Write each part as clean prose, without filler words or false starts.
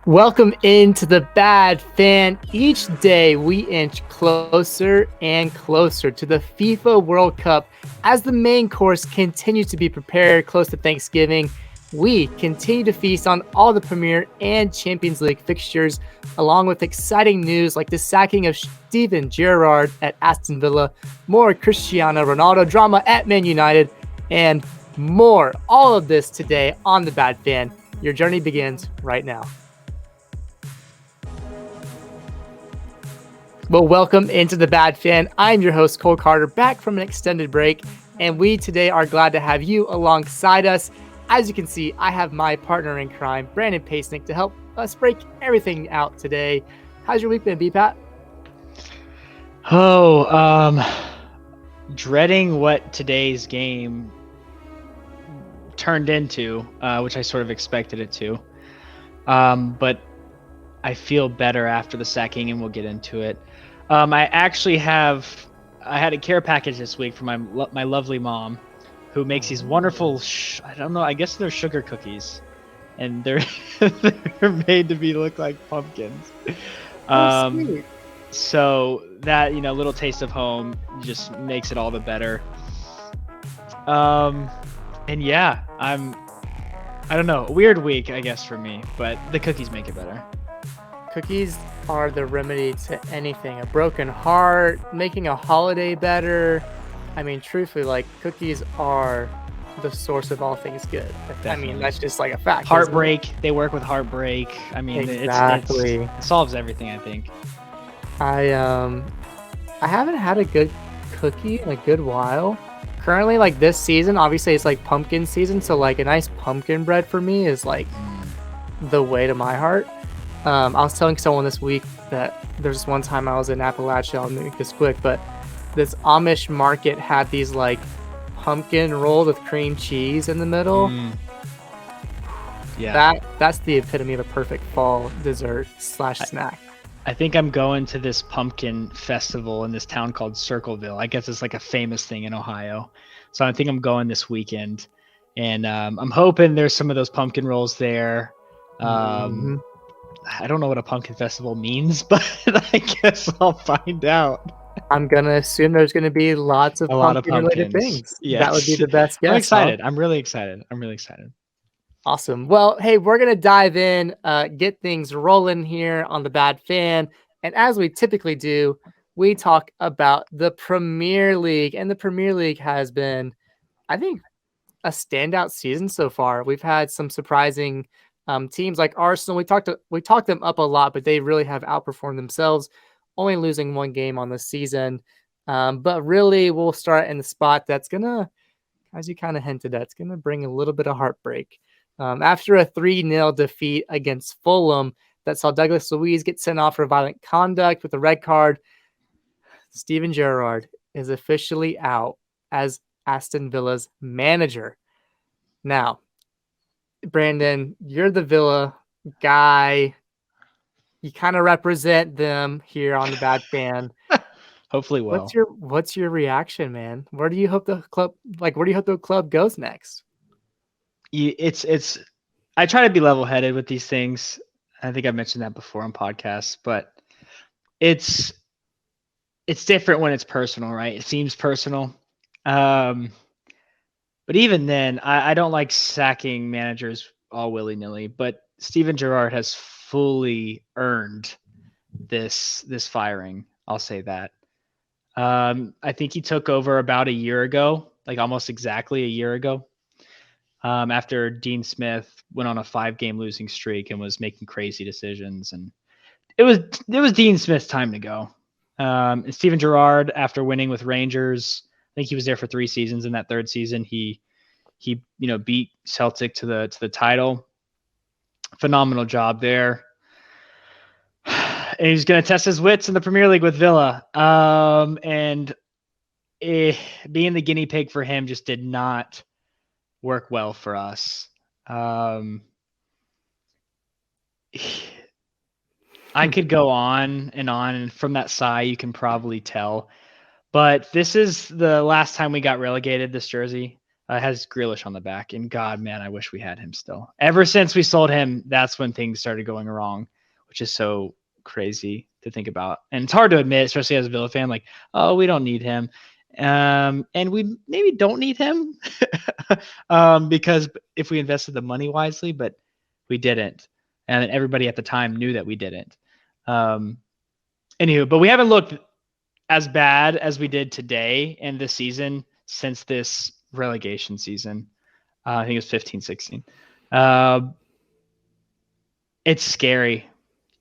Welcome into the Bad Fan. Each day we inch closer and closer to the FIFA World Cup as the main course continues to be prepared close to Thanksgiving. We continue to feast on all the Premier and Champions League fixtures, along with exciting news like the sacking of Steven Gerrard at Aston Villa, more Cristiano Ronaldo drama at Man United, and more. All of this today on the Bad Fan. Your journey begins right now. Well, welcome into the Bad Fan. I'm your host, Cole Carter, back from an extended break, and we today are glad to have you alongside us. As you can see, I have my partner in crime, Brandon Pasnick, to help us break everything out today. How's your week been, B-Pat? Dreading what today's game turned into, which I sort of expected it to. But I feel better after the sacking, and we'll get into it. I had a care package this week from my lovely mom, who makes these wonderful, I guess they're sugar cookies, and they're made to look like pumpkins. Sweet. So that, little taste of home just makes it all the better. And yeah, I don't know, a weird week, I guess, for me, but the cookies make it better. Cookies are the remedy to anything. A broken heart, making a holiday better. I mean, truthfully, cookies are the source of all things good. Definitely. I mean, that's just a fact. Heartbreak. They work with heartbreak. I mean, exactly. It solves everything, I think. I haven't had a good cookie in a good while. Currently, this season, obviously it's pumpkin season, so a nice pumpkin bread for me is the way to my heart. I was telling someone this week that there's this one time I was in Appalachia. I'll make this quick, but this Amish market had these pumpkin rolled with cream cheese in the middle. Yeah, that's the epitome of a perfect fall dessert / snack. I think I'm going to this pumpkin festival in this town called Circleville. I guess it's a famous thing in Ohio. So I think I'm going this weekend, and I'm hoping there's some of those pumpkin rolls there. I don't know what a pumpkin festival means, but I guess I'll find out. I'm going to assume there's going to be lots of pumpkin-related things. Yes. That would be the best guess. I'm excited. Huh? I'm really excited. Awesome. Well, hey, we're going to dive in, get things rolling here on the Bad Fan. And as we typically do, we talk about the Premier League. And the Premier League has been, I think, a standout season so far. We've had some surprising teams like Arsenal. We talked them up a lot, but they really have outperformed themselves, only losing one game on the season. But really, we'll start in the spot that's going to, as you kind of hinted at, it's going to bring a little bit of heartbreak. After a 3-0 defeat against Fulham that saw Douglas Luiz get sent off for violent conduct with a red card, Steven Gerrard is officially out as Aston Villa's manager. Now, Brandon, you're the Villa guy. You kind of represent them here on the Bad Fan. Hopefully, well. What's your reaction, man? Where do you hope the club goes next? I try to be level-headed with these things. I think I've mentioned that before on podcasts, but it's different when it's personal, right? It seems personal. But even then, I don't like sacking managers all willy-nilly, but Steven Gerrard has fully earned this firing. I'll say that. I think he took over about a year ago, almost exactly a year ago, after Dean Smith went on a 5-game losing streak and was making crazy decisions. And it was Dean Smith's time to go. And Steven Gerrard, after winning with Rangers, I think he was there for 3 seasons. In that 3rd season, he beat Celtic to the title. Phenomenal job there. And he's going to test his wits in the Premier League with Villa. Being the guinea pig for him just did not work well for us. I could go on, and from that sigh, you can probably tell. But this is the last time we got relegated, this jersey. Has Grealish on the back, and God, man, I wish we had him still. Ever since we sold him, that's when things started going wrong, which is so crazy to think about. And it's hard to admit, especially as a Villa fan, like, oh, we don't need him. And we maybe don't need him because if we invested the money wisely, but we didn't. And everybody at the time knew that we didn't. Anywho, but we haven't looked as bad as we did today in this season since this relegation season. I think it was 15-16. It's scary.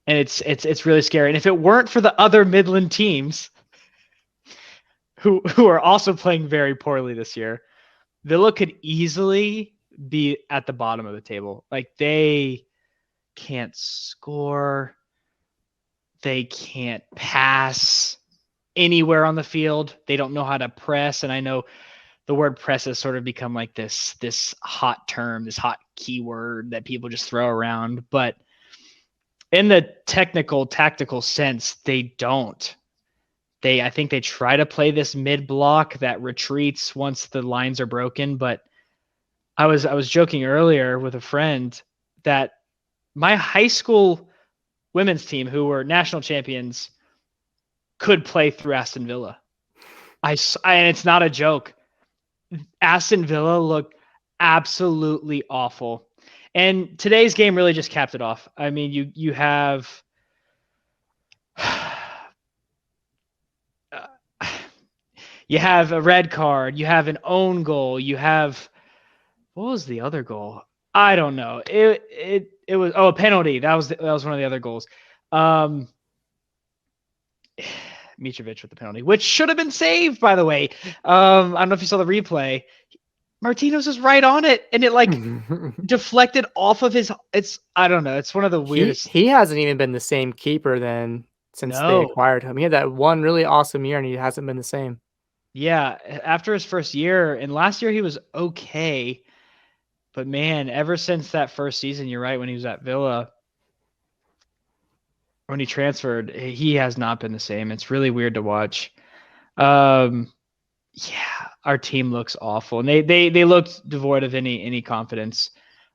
And it's really scary. And if it weren't for the other Midland teams who are also playing very poorly this year, Villa could easily be at the bottom of the table. Like, they can't score. They can't pass anywhere on the field. They don't know how to press. And I know the word press has sort of become like this hot term, this hot keyword that people just throw around. But in the technical, tactical sense, they don't. I think they try to play this mid block that retreats once the lines are broken. But I was joking earlier with a friend that my high school women's team, who were national champions, could play through Aston Villa. And it's not a joke. Aston Villa looked absolutely awful. And today's game really just capped it off. I mean, you have you have a red card, you have an own goal, you have, what was the other goal? I don't know. It was a penalty. That was one of the other goals. Mitrovic with the penalty, which should have been saved, by the way. I don't know if you saw the replay. Martinez was right on it, and it like deflected off of his. I don't know. It's one of the weirdest. He hasn't even been the same keeper since they acquired him. He had that one really awesome year, and he hasn't been the same. Yeah, after his first year, and last year he was okay, but man, ever since that first season, you're right, when he was at Villa, when he transferred, he has not been the same. It's really weird to watch. Yeah, our team looks awful, and they looked devoid of any confidence.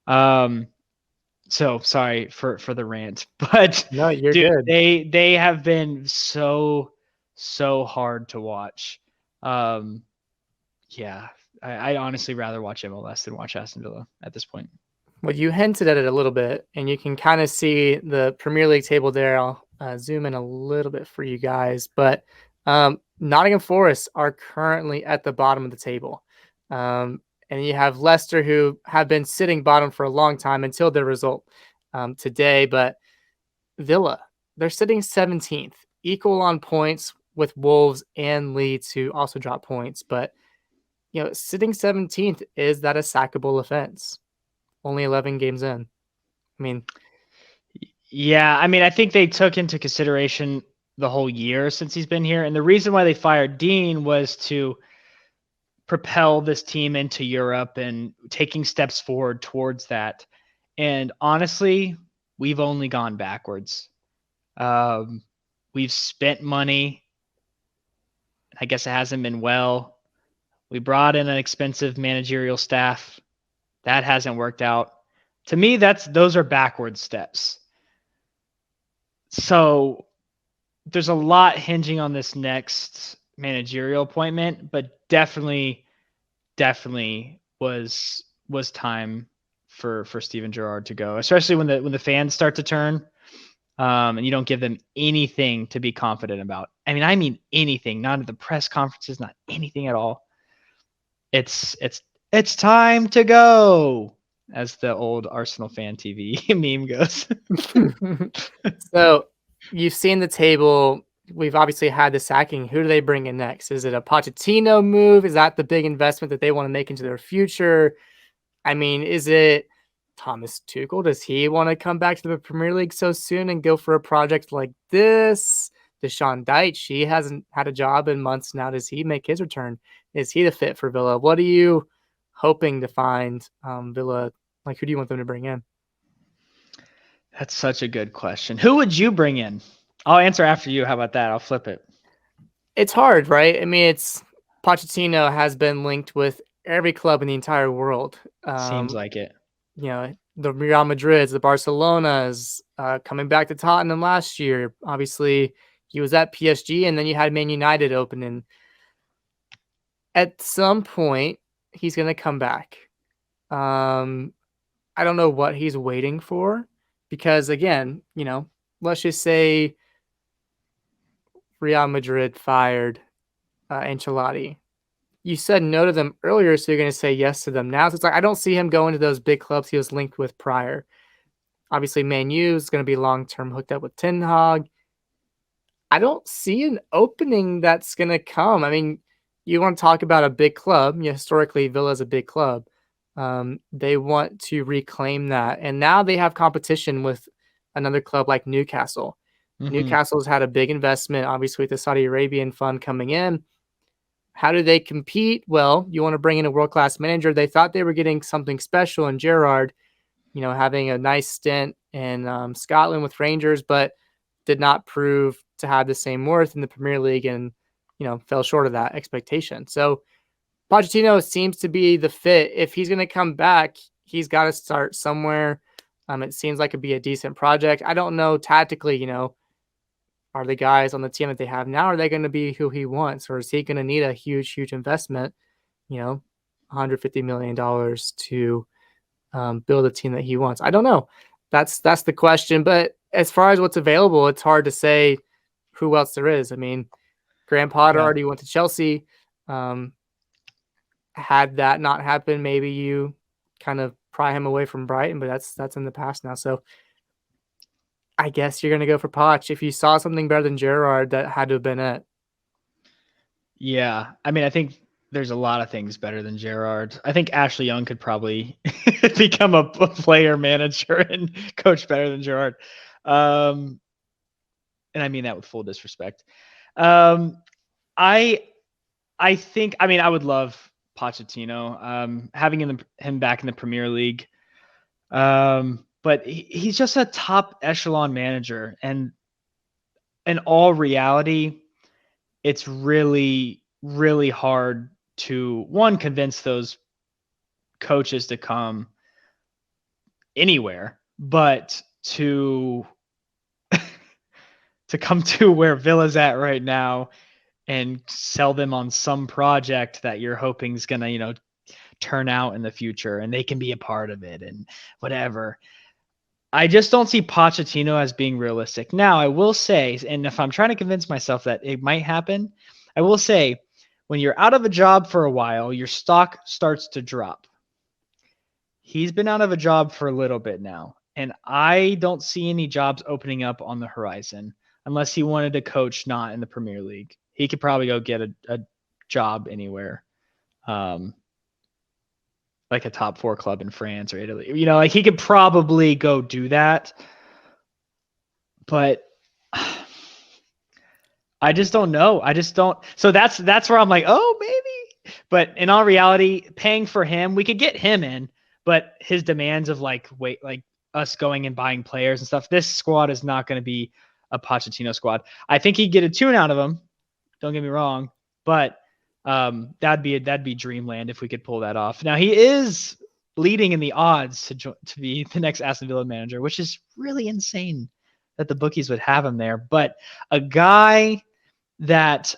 So sorry for the rant, but no, you're good. They have been so hard to watch. Yeah, I'd honestly rather watch MLS than watch Aston Villa at this point. Well, you hinted at it a little bit, and you can kind of see the Premier League table there. I'll zoom in a little bit for you guys, but Nottingham Forest are currently at the bottom of the table. And you have Leicester, who have been sitting bottom for a long time until their result today. But Villa, they're sitting 17th, equal on points with Wolves and Leeds, who also drop points. But, sitting 17th, is that a sackable offense? Only 11 games in. I mean, yeah, I think they took into consideration the whole year since he's been here. And the reason why they fired Dean was to propel this team into Europe and taking steps forward towards that. And honestly, we've only gone backwards. We've spent money. I guess it hasn't been well. We brought in an expensive managerial staff. That hasn't worked out. To me, those are backward steps. So there's a lot hinging on this next managerial appointment, but definitely was time for Steven Gerrard to go, especially when the fans start to turn, and you don't give them anything to be confident about. I mean anything, not at the press conferences, not anything at all. It's time to go, as the old Arsenal fan TV meme goes. So you've seen the table. We've obviously had the sacking. Who do they bring in next? Is it a Pochettino move? Is that the big investment that they want to make into their future? I mean, is it Thomas Tuchel? Does he want to come back to the Premier League so soon and go for a project like this? Deshaun Deitch, he hasn't had a job in months now. Does he make his return? Is he the fit for Villa? What are you hoping to find Villa? Like, who do you want them to bring in? That's such a good question. Who would you bring in? I'll answer after you. How about that? I'll flip it. It's hard, right? I mean, Pochettino has been linked with every club in the entire world. Seems like it. The Real Madrids, the Barcelonas, coming back to Tottenham last year. Obviously, he was at PSG, and then you had Man United opening. At some point, he's going to come back. I don't know what he's waiting for because, again, let's just say Real Madrid fired Ancelotti. You said no to them earlier, so you're going to say yes to them now. So it's like I don't see him going to those big clubs he was linked with prior. Obviously, Man U is going to be long-term hooked up with Ten Hag. I don't see an opening that's going to come. I mean, you want to talk about a big club. Historically, Villa's a big club. They want to reclaim that. And now they have competition with another club like Newcastle. Mm-hmm. Newcastle's had a big investment, obviously, with the Saudi Arabian fund coming in. How do they compete? Well, you want to bring in a world-class manager. They thought they were getting something special in Gerrard, having a nice stint in Scotland with Rangers, but did not prove to have the same worth in the Premier League and, fell short of that expectation. So Pochettino seems to be the fit. If he's going to come back, he's got to start somewhere. It seems like it'd be a decent project. I don't know tactically, are the guys on the team that they have now, are they going to be who he wants? Or is he going to need a huge, huge investment, $150 million to build a team that he wants? I don't know. That's the question. But as far as what's available, it's hard to say who else there is. I mean, Graham Potter already went to Chelsea. Had that not happened, maybe you kind of pry him away from Brighton, but that's in the past now. So I guess you're going to go for Poch. If you saw something better than Gerrard, that had to have been it. Yeah. I mean, I think there's a lot of things better than Gerrard. I think Ashley Young could probably become a player manager and coach better than Gerrard. And I mean that with full disrespect. I think, I mean, I would love Pochettino, having him back in the Premier League. But he's just a top echelon manager. And in all reality, it's really, really hard to, one, convince those coaches to come anywhere, but to come to where Villa's at right now and sell them on some project that you're hoping is going to, turn out in the future and they can be a part of it and whatever. I just don't see Pochettino as being realistic. Now, I will say, and if I'm trying to convince myself that it might happen, I will say when you're out of a job for a while, your stock starts to drop. He's been out of a job for a little bit now, and I don't see any jobs opening up on the horizon unless he wanted to coach not in the Premier League. He could probably go get a job anywhere, like a top 4 club in France or Italy. Like he could probably go do that. But I just don't know. I just don't. So that's where I'm like, oh, maybe. But in all reality, paying for him, we could get him in, but his demands of like us going and buying players and stuff, this squad is not going to be a Pochettino squad. I think he'd get a tune out of him. Don't get me wrong, but that'd be dreamland if we could pull that off. Now he is leading in the odds to be the next Aston Villa manager, which is really insane that the bookies would have him there. But a guy that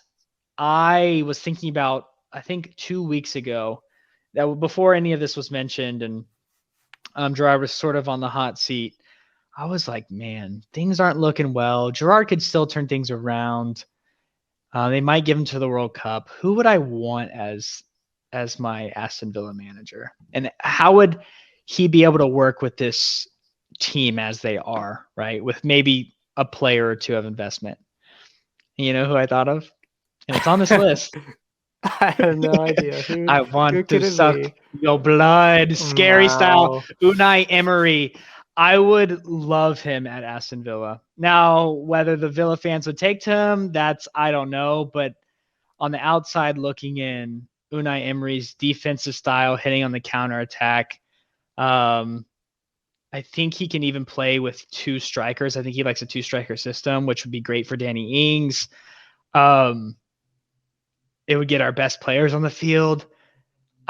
I was thinking about, I think 2 weeks ago, that before any of this was mentioned, and Gerrard was sort of on the hot seat, I was like, man, things aren't looking well. Gerrard could still turn things around. They might give him to the World Cup. Who would I want as my Aston Villa manager? And how would he be able to work with this team as they are, right? With maybe a player or two of investment. You know who I thought of? And it's on this list. I have no idea. I want to suck your blood. Scary style. Unai Emery. I would love him at Aston Villa. Now, whether the Villa fans would take to him, I don't know. But on the outside looking in, Unai Emery's defensive style, hitting on the counterattack. I think he can even play with 2 strikers. I think he likes a 2-striker system, which would be great for Danny Ings. It would get our best players on the field.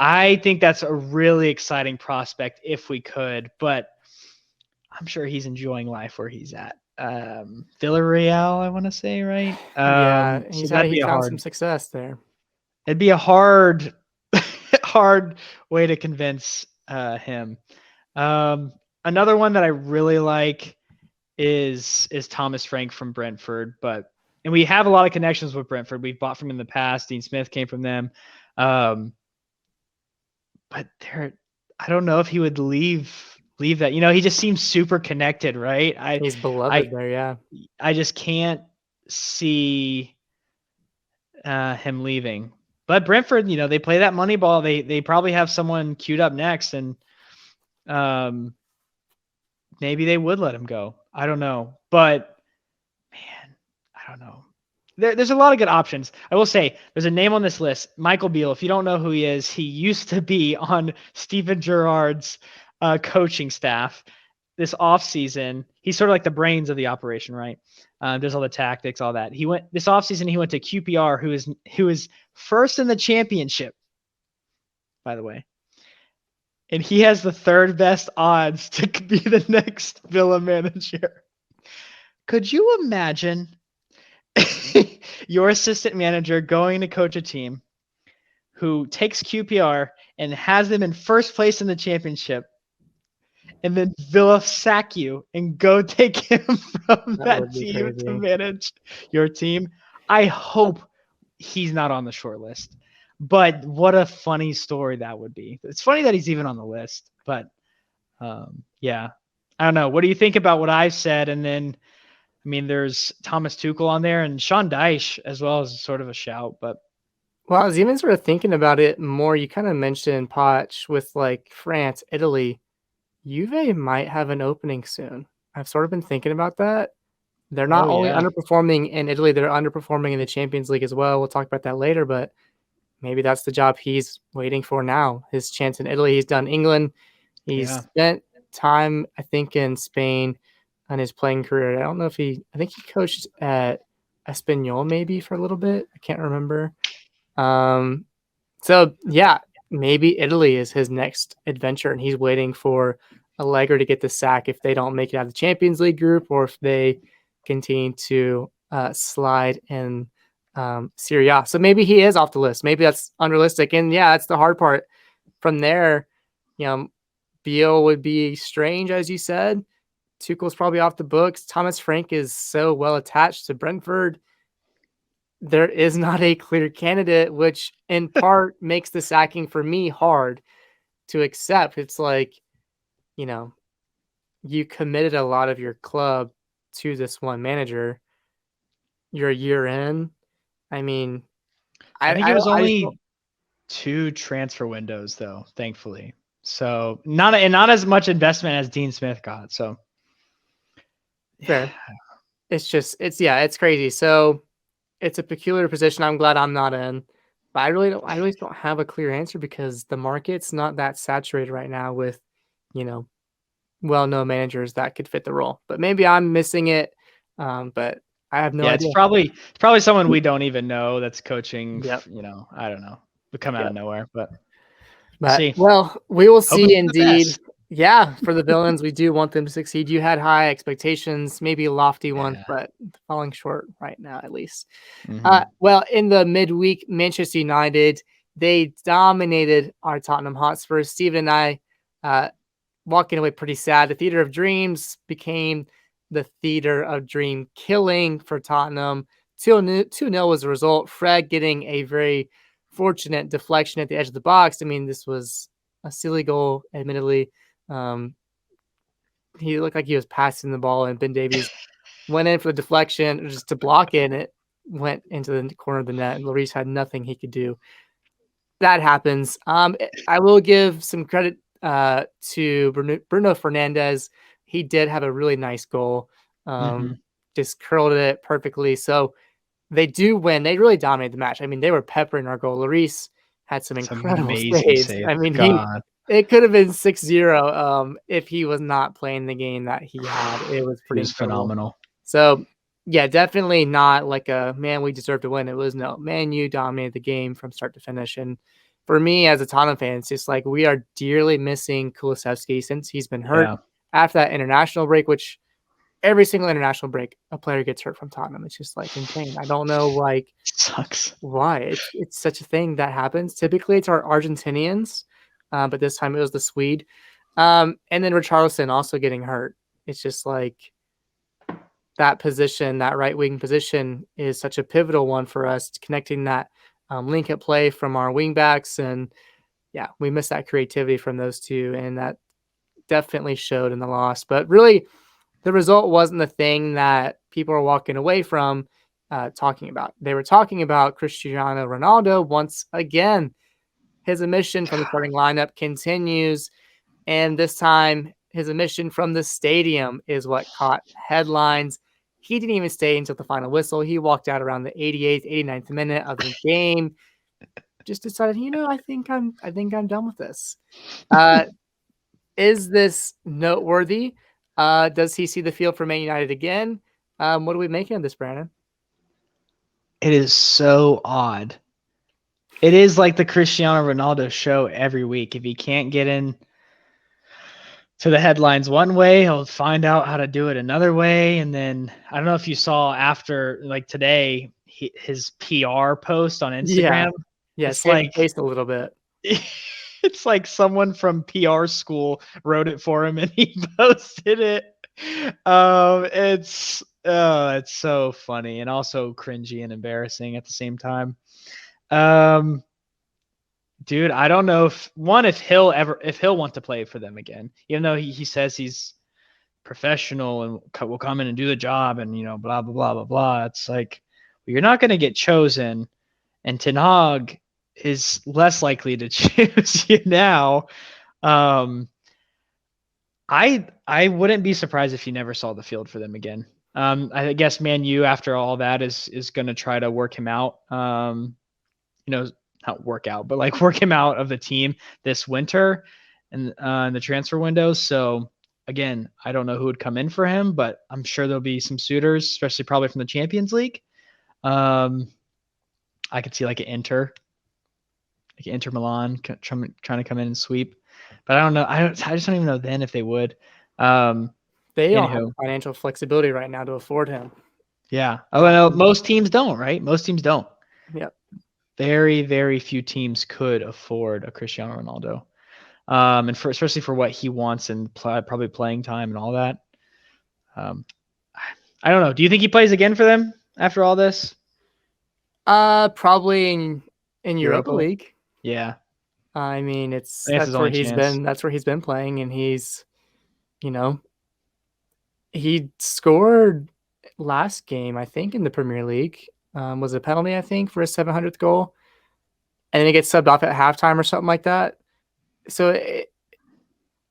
I think that's a really exciting prospect if we could, but I'm sure he's enjoying life where he's at. Villarreal, I want to say, right? Yeah, So that'd be he's a found some hard. success there. It'd be a hard, hard way to convince him. Um, Another one that I really like is Thomas Frank from Brentford, and we have a lot of connections with Brentford. We've bought from him in the past. Dean Smith came from them, but I don't know if he would leave that. He just seems super connected, right? He's I beloved there, yeah. I just can't see him leaving. But Brentford, they play that money ball. They probably have someone queued up next, and um, maybe they would let him go. I don't know, but man, I don't know. There's a lot of good options. I will say there's a name on this list, Michael Beale. If you don't know who he is, he used to be on Steven Gerrard's coaching staff this offseason. He's sort of like the brains of the operation, right? Does all the tactics, all that. He went this offseason, he went to QPR, who is first in the championship, by the way. And he has the third best odds to be the next Villa manager. Could you imagine your assistant manager going to coach a team who takes QPR and has them in first place in the championship, and then Villa sack you and go take him from that Would be team to crazy. manage your team? I hope he's not on the short list, but what a funny story that would be. It's funny that he's even on the list, but yeah, I don't know. What do you think about what I've said? And then, I mean, there's Thomas Tuchel on there and Sean Dyche as well as sort of a shout, but Well, I was even sort of thinking about it more. You kind of mentioned Poch with like France, Italy. Juve might have an opening soon. I've sort of been thinking about that. They're not oh only yeah, underperforming in Italy, they're underperforming in the Champions League as well. We'll talk about that later, but maybe that's the job he's waiting for now. His chance in Italy. He's done England. He's yeah. spent time, I think, in Spain on his playing career. I don't know if I think he coached at Espanyol maybe for a little bit. I can't remember. Um, so yeah, maybe Italy is his next adventure, and he's waiting for Allegri to get the sack if they don't make it out of the Champions League group, or if they continue to slide in Serie A. So maybe he is off the list. Maybe that's unrealistic, and yeah, that's the hard part. From there, you know, Beal would be strange, as you said. Tuchel's probably off the books. Thomas Frank is so well attached to Brentford. There is not a clear candidate, which in part makes the sacking for me hard to accept. It's like, you know, you committed a lot of your club to this one manager. You're a year in. I mean, I think it was I just don't. only 2 transfer windows though, thankfully. So not as much investment as Dean Smith got. So Fair. It's crazy. So it's a peculiar position. I'm glad I'm not in, but I really don't have a clear answer because the market's not that saturated right now with, you know, well-known managers that could fit the role. But maybe I'm missing it. But I have no yeah, idea. it's probably someone we don't even know that's coaching. Yep. I don't know. We come out of Yep. nowhere, but we'll But see. well, we will Hoping see for the indeed. best. Yeah, for the villains, we do want them to succeed. You had high expectations, maybe lofty ones, Yeah. but falling short right now, at least. Mm-hmm. Well, in the midweek, Manchester United, they dominated our Tottenham Hotspurs. Steven and I walking away pretty sad. The Theater of Dreams became the Theater of Dream killing for Tottenham. 2-0 was the result. Fred getting a very fortunate deflection at the edge of the box. I mean, this was a silly goal, admittedly. He looked like he was passing the ball, and Ben Davies went in for the deflection just to block it, and it went into the corner of the net, and Lloris had nothing he could do. That happens. I will give some credit to Bruno Fernandes. He did have a really nice goal. Mm-hmm. Just curled it perfectly. So they do win. They really dominated the match. I mean, they were peppering our goal. Lloris had some It's incredible amazing saves. save. I mean, God, it could have been 6-0 if he was not playing the game that he had. It was he pretty was incredible. phenomenal. So, yeah, definitely not like a man we deserve to win. It was no man. You dominated the game from start to finish, and for me as a Tottenham fan, it's just like we are dearly missing Kulusevski since he's been hurt Yeah, after that international break, which every single international break a player gets hurt from Tottenham. It's just like insane. I don't know like sucks. why it's such a thing that happens. Typically, it's our Argentinians, but this time it was the Swede, and then Richarlison also getting hurt. It's just like that position, that right wing position, is such a pivotal one for us, connecting that link at play from our wing backs, and yeah, we missed that creativity from those two, and that definitely showed in the loss. But really, the result wasn't the thing that people are walking away from talking about. They were talking about Cristiano Ronaldo once again. His emission from the starting lineup continues, and this time his emission from the stadium is what caught headlines. He didn't even stay until the final whistle. He walked out around the 88th, 89th minute of the game. Just decided, I think I'm done with this. Uh, is this noteworthy? Does he see the field for Man United again? What are we making of this, Brandon? It is so odd. It is like the Cristiano Ronaldo show every week. If he can't get in to the headlines one way, he'll find out how to do it another way. And then I don't know if you saw after like today, his PR post on Yeah. Instagram. Yeah, It's save the like face a little bit. it's like someone from PR school wrote it for him and he posted it. It's so funny and also cringy and embarrassing at the same time. Dude, I don't know if he'll want to play for them again, even though he says he's professional and will come in and do the job and blah blah blah blah blah. It's like, well, you're not going to get chosen, and Ten Hag is less likely to choose you now. I wouldn't be surprised if you never saw the field for them again. I guess Man U after all that is going to try to work him out. Not work out, but like work him out of the team this winter and in the transfer window. So again, I don't know who would come in for him, but I'm sure there'll be some suitors, especially probably from the Champions League. I could see like an Inter Milan trying to come in and sweep, but I don't know. I just don't even know then if they would. They don't have Anywho, the financial flexibility right now to afford him. yeah. Oh, well, most teams don't, right? Most teams don't. Yep. Very, very few teams could afford a Cristiano Ronaldo, and especially for what he wants and probably playing time and all that. I don't know. Do you think he plays again for them after all this? Probably in Europa League. Yeah. I mean, That's that's his where only he's chance. been. That's where he's been playing, and he scored last game, I think, in the Premier League. Was a penalty, I think, for his 700th goal, and then he gets subbed off at halftime or something like that. So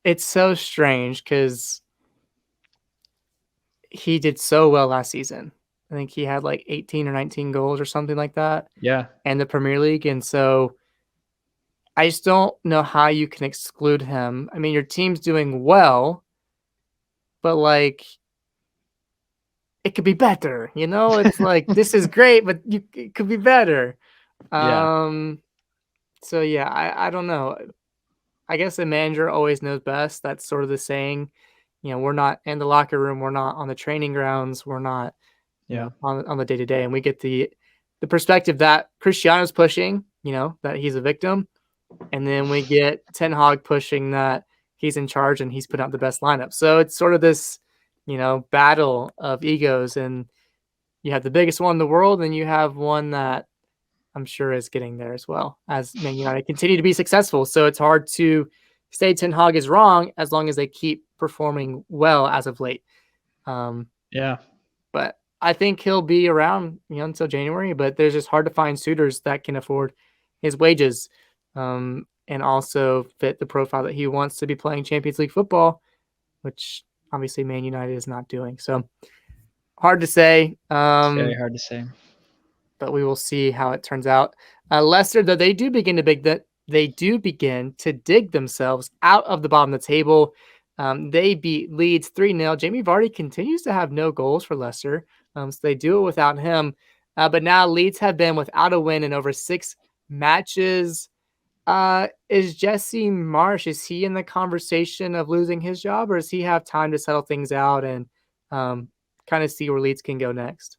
it's so strange because he did so well last season. I think he had like 18 or 19 goals or something like that. Yeah. And the Premier League, and so I just don't know how you can exclude him. I mean, your team's doing well, but like it could be better. It's like this is great, but it could be better. Yeah. So yeah, I don't know. I guess the manager always knows best. That's sort of the saying. We're not in the locker room. We're not on the training grounds. We're not, Yeah. on the day to day. And we get the perspective that Cristiano's pushing, that he's a victim, and then we get Ten Hag pushing that he's in charge and he's put out the best lineup. So it's sort of this, battle of egos, and you have the biggest one in the world, and you have one that I'm sure is getting there as well as Man United continue to be successful. So it's hard to say Ten Hag is wrong as long as they keep performing well as of late. Yeah. But I think he'll be around, until January. But there's just hard to find suitors that can afford his wages, and also fit the profile that he wants to be playing Champions League football, which obviously Man United is not doing. So hard to say. It's very hard to say. But we will see how it turns out. Leicester, though, they do begin to dig themselves out of the bottom of the table. They beat Leeds 3-0. Jamie Vardy continues to have no goals for Leicester, so they do it without him. But now Leeds have been without a win in over 6 matches. Is Jesse Marsh, is he in the conversation of losing his job, or does he have time to settle things out and um, kind of see where Leeds can go next?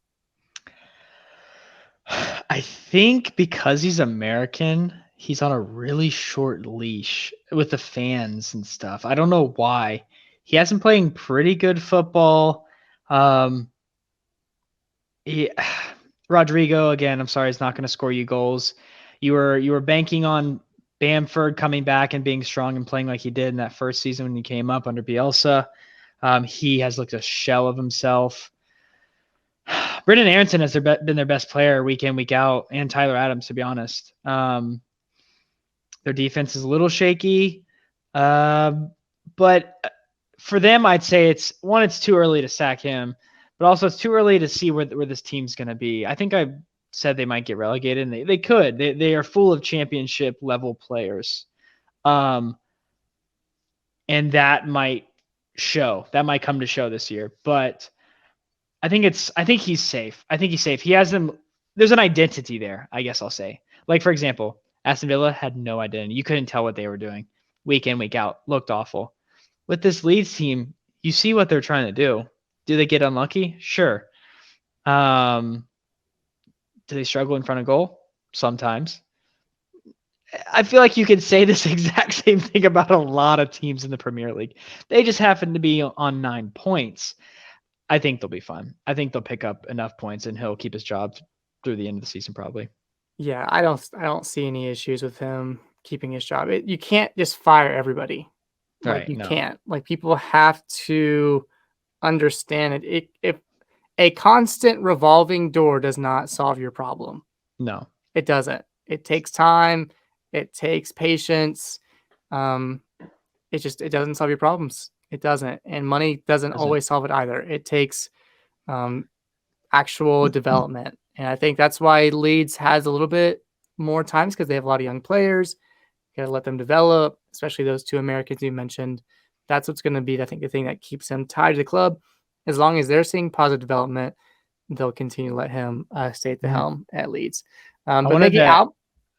I think because he's American, he's on a really short leash with the fans and stuff. I don't know why. He hasn't playing pretty good football. Um, he, Rodrigo again. I'm sorry, he's not going to score you goals. You were banking on Bamford coming back and being strong and playing like he did in that first season when he came up under Bielsa. He has looked a shell of himself. Brendan Aronson has been their best player week in, week out, and Tyler Adams, to be honest. Their defense is a little shaky. But for them, I'd say it's too early to sack him, but also it's too early to see where this team's going to be. I think I said they might get relegated, and they could. They are full of championship level players. And that might show. That might come to show this year. But I think he's safe. I think he's safe. He has them. There's an identity there, I guess I'll say. Like, for example, Aston Villa had no identity. You couldn't tell what they were doing week in, week out. Looked awful. With this Leeds team, you see what they're trying to do. Do they get unlucky? Sure. Do they struggle in front of goal? Sometimes. I feel like you could say this exact same thing about a lot of teams in the Premier League. They just happen to be on 9 points. I think they'll be fine. I think they'll pick up enough points and he'll keep his job through the end of the season probably. Yeah, I don't see any issues with him keeping his job. You can't just fire everybody. Like Right. you No. can't. Like people have to understand it. If a constant revolving door does not solve your problem. No. It doesn't. It takes time. It takes patience. Um, it doesn't solve your problems. It doesn't. And money doesn't always solve it either. It takes um, actual development. And I think that's why Leeds has a little bit more times because they have a lot of young players. You got to let them develop, especially those two Americans you mentioned. That's what's going to be, I think, the thing that keeps them tied to the club. As long as they're seeing positive development, they'll continue to let him stay at the helm at Leeds. But making out.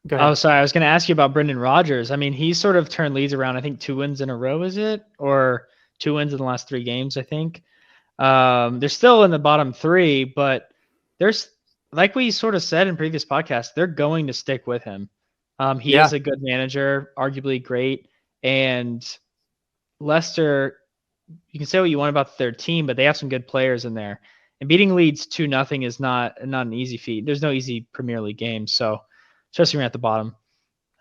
Go ahead. Oh, sorry. I was going to ask you about Brendan Rodgers. I mean, he's sort of turned Leeds around. I think 2 wins in a row, is it? Or 2 wins in the last 3 games, I think. They're still in the bottom 3, but there's, like we sort of said in previous podcasts, they're going to stick with him. He is a good manager, arguably great. And Leicester, you can say what you want about their team, but they have some good players in there. And beating Leeds 2-0 is not an easy feat. There's no easy Premier League games. So, especially when you're at the bottom.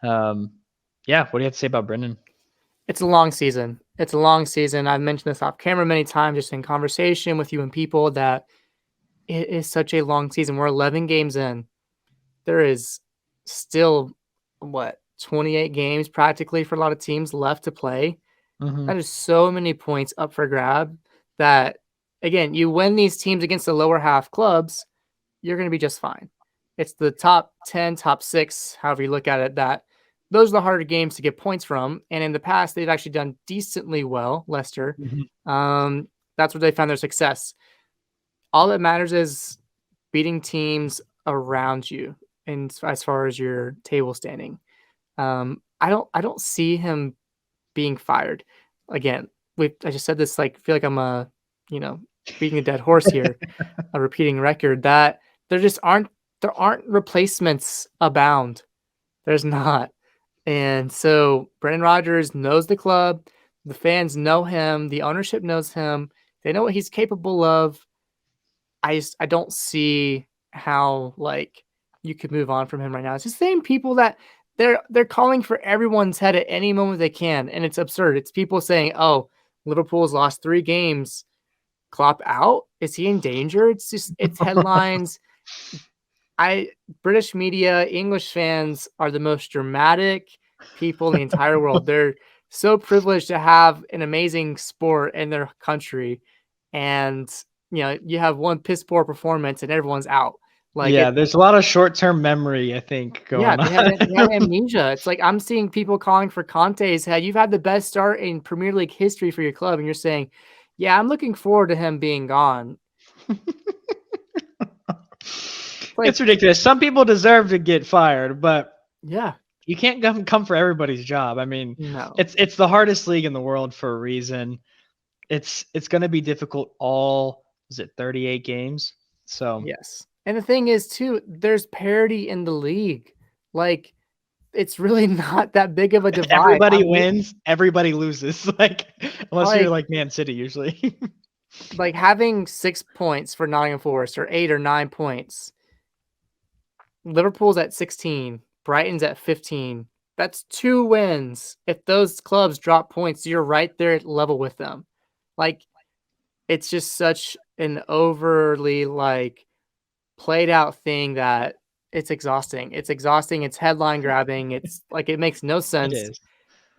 Yeah, what do you have to say about Brendan? It's a long season. It's a long season. I've mentioned this off camera many times, just in conversation with you and people, that it is such a long season. We're 11 games in. There is still, 28 games practically for a lot of teams left to play. Mm-hmm. That is so many points up for grab that, again, you win these teams against the lower half clubs, you're going to be just fine. It's the top 10, top 6, however you look at it, that those are the harder games to get points from. And in the past, they've actually done decently well, Leicester. Mm-hmm. That's where they found their success. All that matters is beating teams around you, and as far as your table standing. I don't see him being fired. Again, I just said this, like, feel like I'm beating a dead horse here, a repeating record, that there aren't replacements abound. There's not. And so Brendan Rodgers knows the club, the fans know him, the ownership knows him, they know what he's capable of. I don't see how you could move on from him right now. It's the same people that they're calling for everyone's head at any moment they can, and it's absurd. It's people saying, "Oh, Liverpool's lost 3 games. Klopp out? Is he in danger?" It's headlines. British media, English fans are the most dramatic people in the entire world. They're so privileged to have an amazing sport in their country, and you have one piss poor performance and everyone's out. There's a lot of short-term memory, I think, going on. They have amnesia. It's like I'm seeing people calling for Conte's head. You've had the best start in Premier League history for your club, and you're saying, "Yeah, I'm looking forward to him being gone." It's ridiculous. Some people deserve to get fired, but yeah, You can't come for everybody's job. I mean, No. it's the hardest league in the world for a reason. It's going to be difficult. All is it 38 games? So Yes. And the thing is too, there's parity in the league. Like it's really not that big of a if divide. everybody wins, everybody loses. Like unless you're Like like Man City usually. like having 6 points for Nottingham Forest or 8 or 9 points. Liverpool's at 16, Brighton's at 15. That's 2 wins. If those clubs drop points, you're right there at level with them. Like it's just such an overly like played out thing that it's exhausting. It's exhausting. It's headline grabbing. It's like it makes no It sense, is.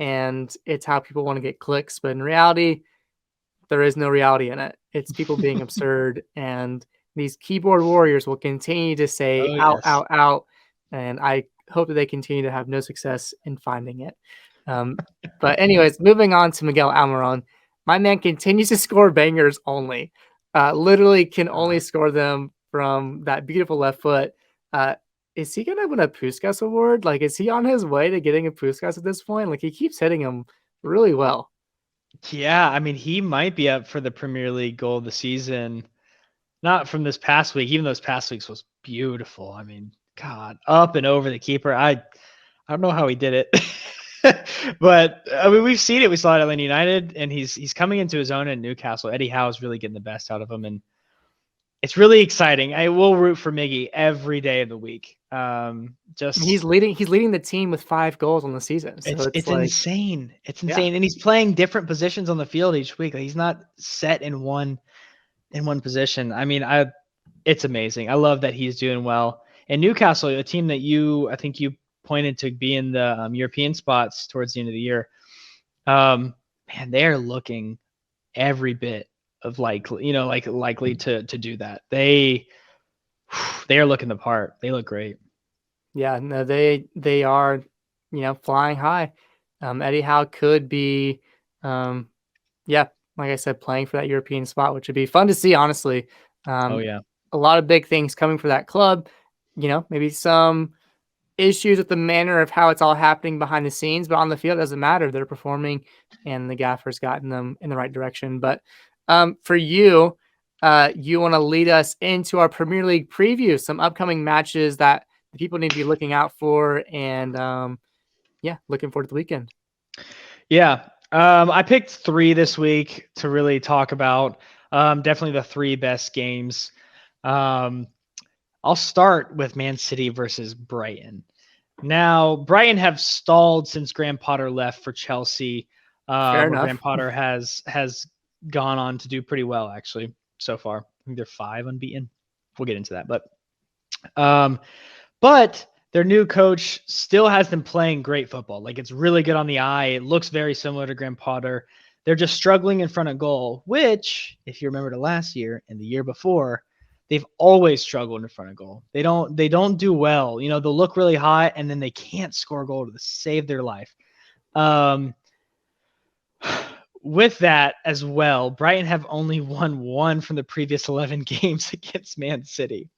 and it's how people want to get clicks. But in reality, there is no reality in it. It's people being absurd, and these keyboard warriors will continue to say Oh out, yes. out, out, and I hope that they continue to have no success in finding it. Um, but anyways, moving on to Miguel Almiron, my man continues to score bangers only. Literally can only Uh, score them from that beautiful left foot. Uh, is he gonna win a Puskas award? Like, is he on his way to getting a Puskas at this point? Like, he keeps hitting him really well. yeah, I mean he might be up for the Premier League goal of the season. Not from this past week, even though this past week's was beautiful. I mean, God, up and over the keeper. I don't know how he did it. But I mean, we've seen it. We saw it at Atlanta United, and he's coming into his own in Newcastle. Eddie Howe is really getting the best out of him, and it's really exciting. I will root for Miggy every day of the week. Just He's leading the team with 5 goals on the season, so it's it's like insane. It's yeah. insane, and he's playing different positions on the field each week. Like, he's not set in one position. I mean, it's amazing. I love that he's doing well. And Newcastle, a team that I think you pointed to be in the European spots towards the end of the year. Man, they are looking every bit of likely to do that. They are looking the part. They look great. Yeah, no, they are, flying high. Eddie Howe could be, um, yeah, like I said, playing for that European spot, which would be fun to see, honestly. Oh Um, yeah. a lot of big things coming for that club. Maybe some issues with the manner of how it's all happening behind the scenes, but on the field, it doesn't matter. They're performing, and the gaffer's gotten them in the right direction. But for you, you want to lead us into our Premier League preview, some upcoming matches that the people need to be looking out for, and yeah, looking forward to the weekend. Yeah. I picked 3 this week to really talk about. Definitely the 3 best games. Um, I'll start with Man City versus Brighton. Now, Brighton have stalled since Graham Potter left for Chelsea, Fair where Graham enough. Potter has gone on to do pretty well actually so far. I think they're 5 unbeaten. We'll get into that, um, but their new coach still has them playing great football. Like, it's really good on the eye. It looks very similar to Graham Potter. They're just struggling in front of goal, which, if you remember to last year and the year before, they've always struggled in front of goal. They don't do well. They'll look really hot and then they can't score a goal to save their life. Um, with that as well, Brighton have only won 1 from the previous 11 games against Man City.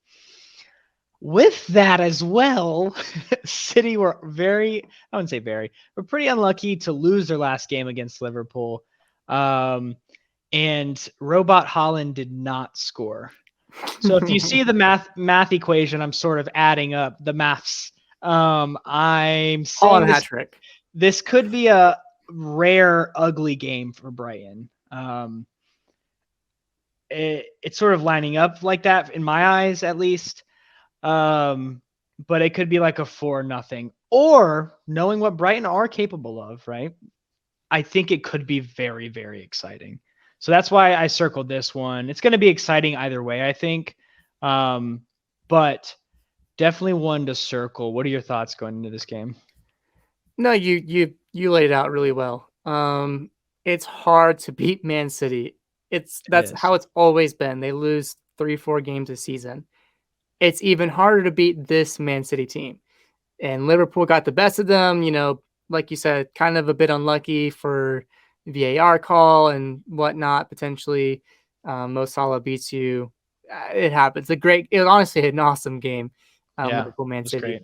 With that as well, City were I wouldn't say were pretty unlucky to lose their last game against Liverpool. And Robot Holland did not score. So if you see the math equation, I'm sort of adding up the maths. I'm All on saying a hat trick. this could be a rare ugly game for Brighton. It's sort of lining up like that in my eyes, at least. But it could be like a 4-0, or knowing what Brighton are capable of, right? I think it could be very, very exciting. So that's why I circled this one. It's going to be exciting either way, I think. But definitely one to circle. What are your thoughts going into this game? No, you laid it out really well. It's hard to beat Man City. It That's is. how it's always been. They lose 3, 4 games a season. It's even harder to beat this Man City team. And Liverpool got the best of them, like you said, kind of a bit unlucky for VAR call and whatnot, potentially. Mo Salah beats you. It happens. It was honestly an awesome game, Yeah, it Liverpool Man was City. great.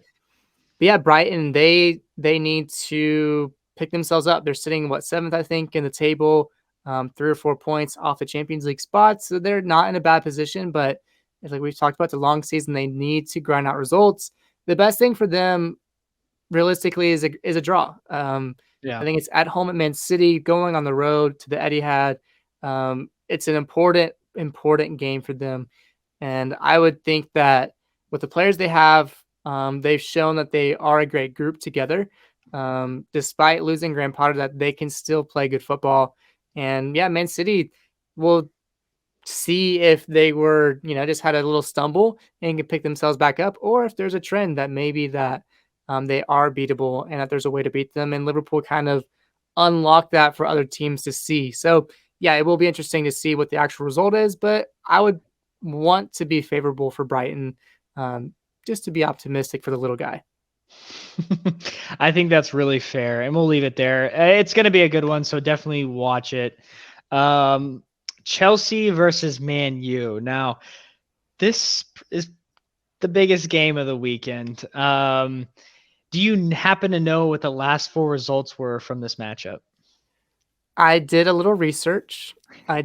But yeah, Brighton, they need to pick themselves up. They're sitting what, seventh, I think, in the table, 3 or 4 points off the Champions League spots. So they're not in a bad position, but like we've talked about, the long season, they need to grind out results. The best thing for them realistically is a draw. I Yeah. think it's at home at Man City, going on the road to the Etihad. It's an important game for them, and I would think that with the players they have, they've shown that they are a great group together. Despite losing Graham Potter, that they can still play good football. And yeah, Man City will see if they were, just had a little stumble and can pick themselves back up, or if there's a trend that maybe that they are beatable and that there's a way to beat them. And Liverpool kind of unlock that for other teams to see. So yeah, it will be interesting to see what the actual result is, but I would want to be favorable for Brighton, um, just to be optimistic for the little guy. I think that's really fair, and we'll leave it there. It's going to be a good one, so definitely watch it. Um, Chelsea versus Man U. Now, this is the biggest game of the weekend. Do you happen to know what the last four results were from this matchup? I did a little research. I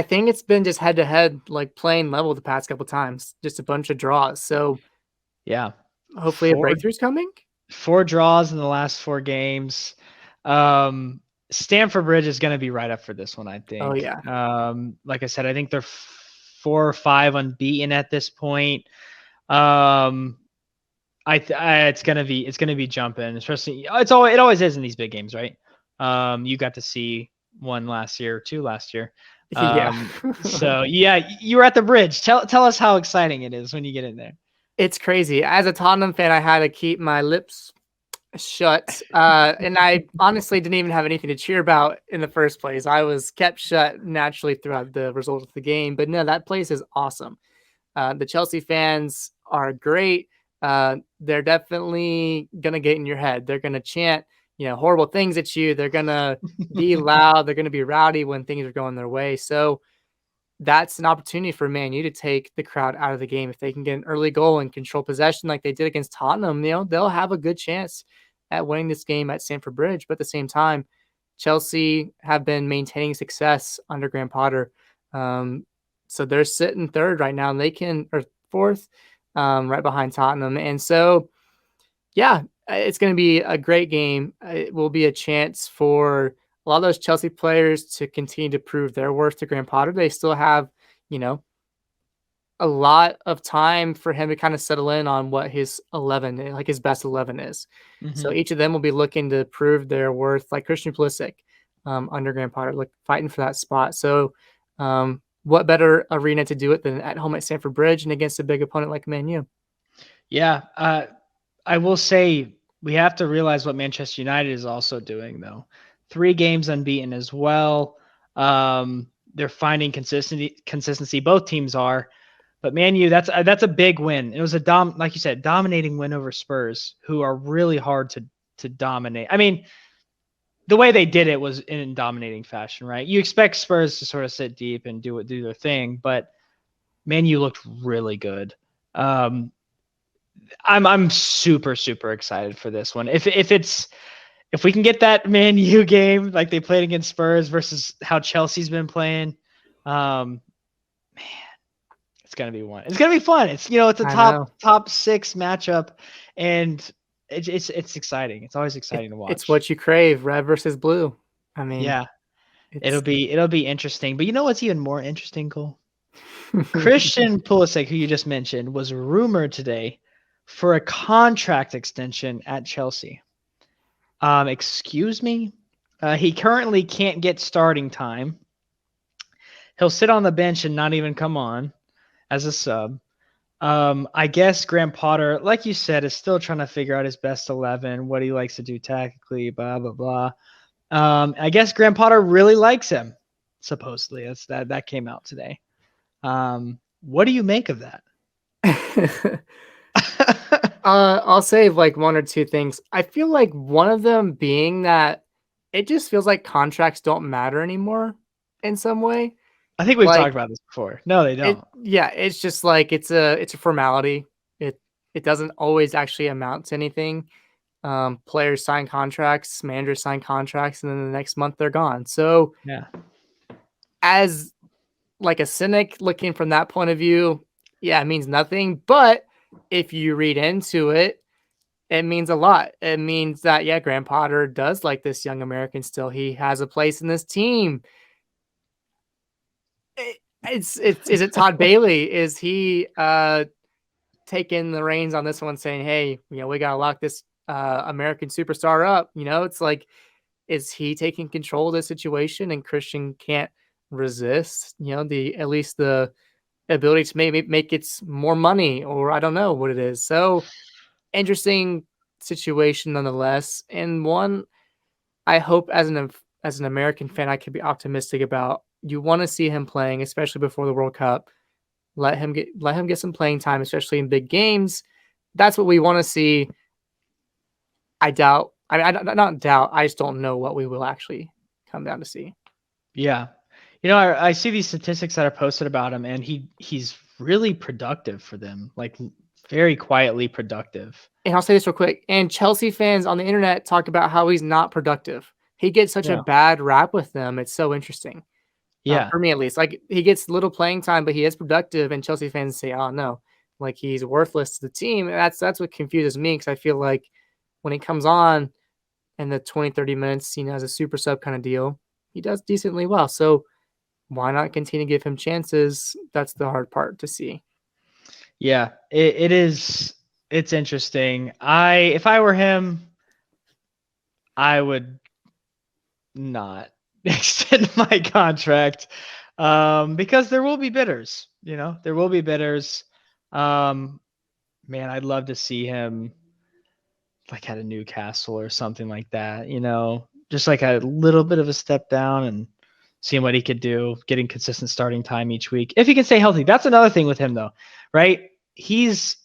think it's been just head to head, like plain level the past couple times, just a bunch of draws. So Yeah, hopefully a four breakthrough's coming. four draws in the last four games. Um, Stamford Bridge is going to be right up for this one, I Oh think. yeah. Like I said, I think they're 4 or 5 unbeaten at this point. Um, it's gonna be jumping, especially it always is in these big games, right? You got to see one last year, two last year. Yeah. So yeah, you were at the bridge. Tell us how exciting it is when you get in there. It's crazy. As a Tottenham fan, I had to keep my lips shut. And I honestly didn't even have anything to cheer about in the first place. I was kept shut naturally throughout the result of the game. But no, that place is awesome. The Chelsea fans are great. They're definitely gonna get in your head. They're gonna chant, horrible things at you. They're gonna be loud. They're gonna be rowdy when things are going their way. So that's an opportunity for Man U to take the crowd out of the game. If they can get an early goal and control possession like they did against Tottenham, they'll have a good chance at winning this game at Stamford Bridge. But at the same time, Chelsea have been maintaining success under Graham Potter. Um, so they're sitting third right now, and they can, or fourth, right behind Tottenham. And so, yeah, it's going to be a great game. It will be a chance for a lot of those Chelsea players to continue to prove their worth to Graham Potter. They still have, you know, a lot of time for him to kind of settle in on what his 11, like his best 11 is. So Mm-hmm. each of them will be looking to prove their worth, like Christian Pulisic, under Graham Potter, like fighting for that spot. So, what better arena to do it than at home at Stamford Bridge and against a big opponent like Man U? Yeah, I will say we have to realize what Manchester United is also doing, though. 3 games unbeaten as well. They're finding consistency. Both teams are, but Man U, that's a big win. It was like you said, dominating win over Spurs, who are really hard to dominate. I mean, the way they did it was in dominating fashion, right? You expect Spurs to sort of sit deep and do their thing, but Man U looked really good. I'm super excited for this one. If we can get that Man U game like they played against Spurs versus how Chelsea's been playing, man, it's gonna be one. It's gonna be fun. It's a I know. top 6 matchup, and it's exciting. It's always exciting to It's watch. what you crave, red versus blue. I mean, Yeah, it'll it's be interesting. But you know what's even more interesting, Cole? Christian Pulisic, who you just mentioned, was rumored today for a contract extension at Chelsea. Excuse me? He currently can't get starting time. He'll sit on the bench and not even come on as a sub. I guess Graham Potter, like you said, is still trying to figure out his best 11, what he likes to do tactically, blah, blah, blah. I guess Graham Potter really likes him, supposedly. That came out today. What do you make of that? I'll say like one or two things. I feel like one of them being that it just feels like contracts don't matter anymore in some way. I think we've talked Like about this before. No, they don't. yeah, it's just like it's a formality. It it doesn't always actually amount to anything. Players sign contracts, managers sign contracts, and then the next month they're gone. So Yeah. as like a cynic looking from that point of view, yeah, it means nothing. But if you read into it, it means a lot. It means that, yeah, Graham Potter does like this young American still. He has a place in this team. It's is it Todd Bailey? Is he taking the reins on this one, saying, "Hey, we gotta lock this American superstar up"? It's like, is he taking control of the situation, and Christian can't resist? The at least the ability to maybe make it more money, or I don't know what it is. So interesting situation nonetheless, and one I hope as an American fan I could be optimistic about. You want to see him playing, especially before the World Cup. Let him get some playing time, especially in big games. That's what we want to see. I doubt. I not doubt. I just don't know what we will actually come down to see. Yeah. I see these statistics that are posted about him, and he's really productive for them, like very quietly productive. And I'll say this real quick. And Chelsea fans on the internet talk about how he's not productive. He gets such a Yeah. bad rap with them. It's so interesting. Yeah. For me at least. Like, he gets little playing time, but he is productive, and Chelsea fans say, "Oh no, like he's worthless to the team." And that's what confuses me, because I feel like when he comes on in the 20, 30 minutes, as a super sub kind of deal, he does decently well. So why not continue to give him chances? That's the hard part to see. Yeah. It is. It's interesting. If I were him, I would not extend my contract, because there will be bidders. There will be bidders. Um, Man, I'd love to see him like at a Newcastle or something like that. Just like a little bit of a step down and seeing what he could do, getting consistent starting time each week if he can stay healthy. That's another thing with him, though, right? He's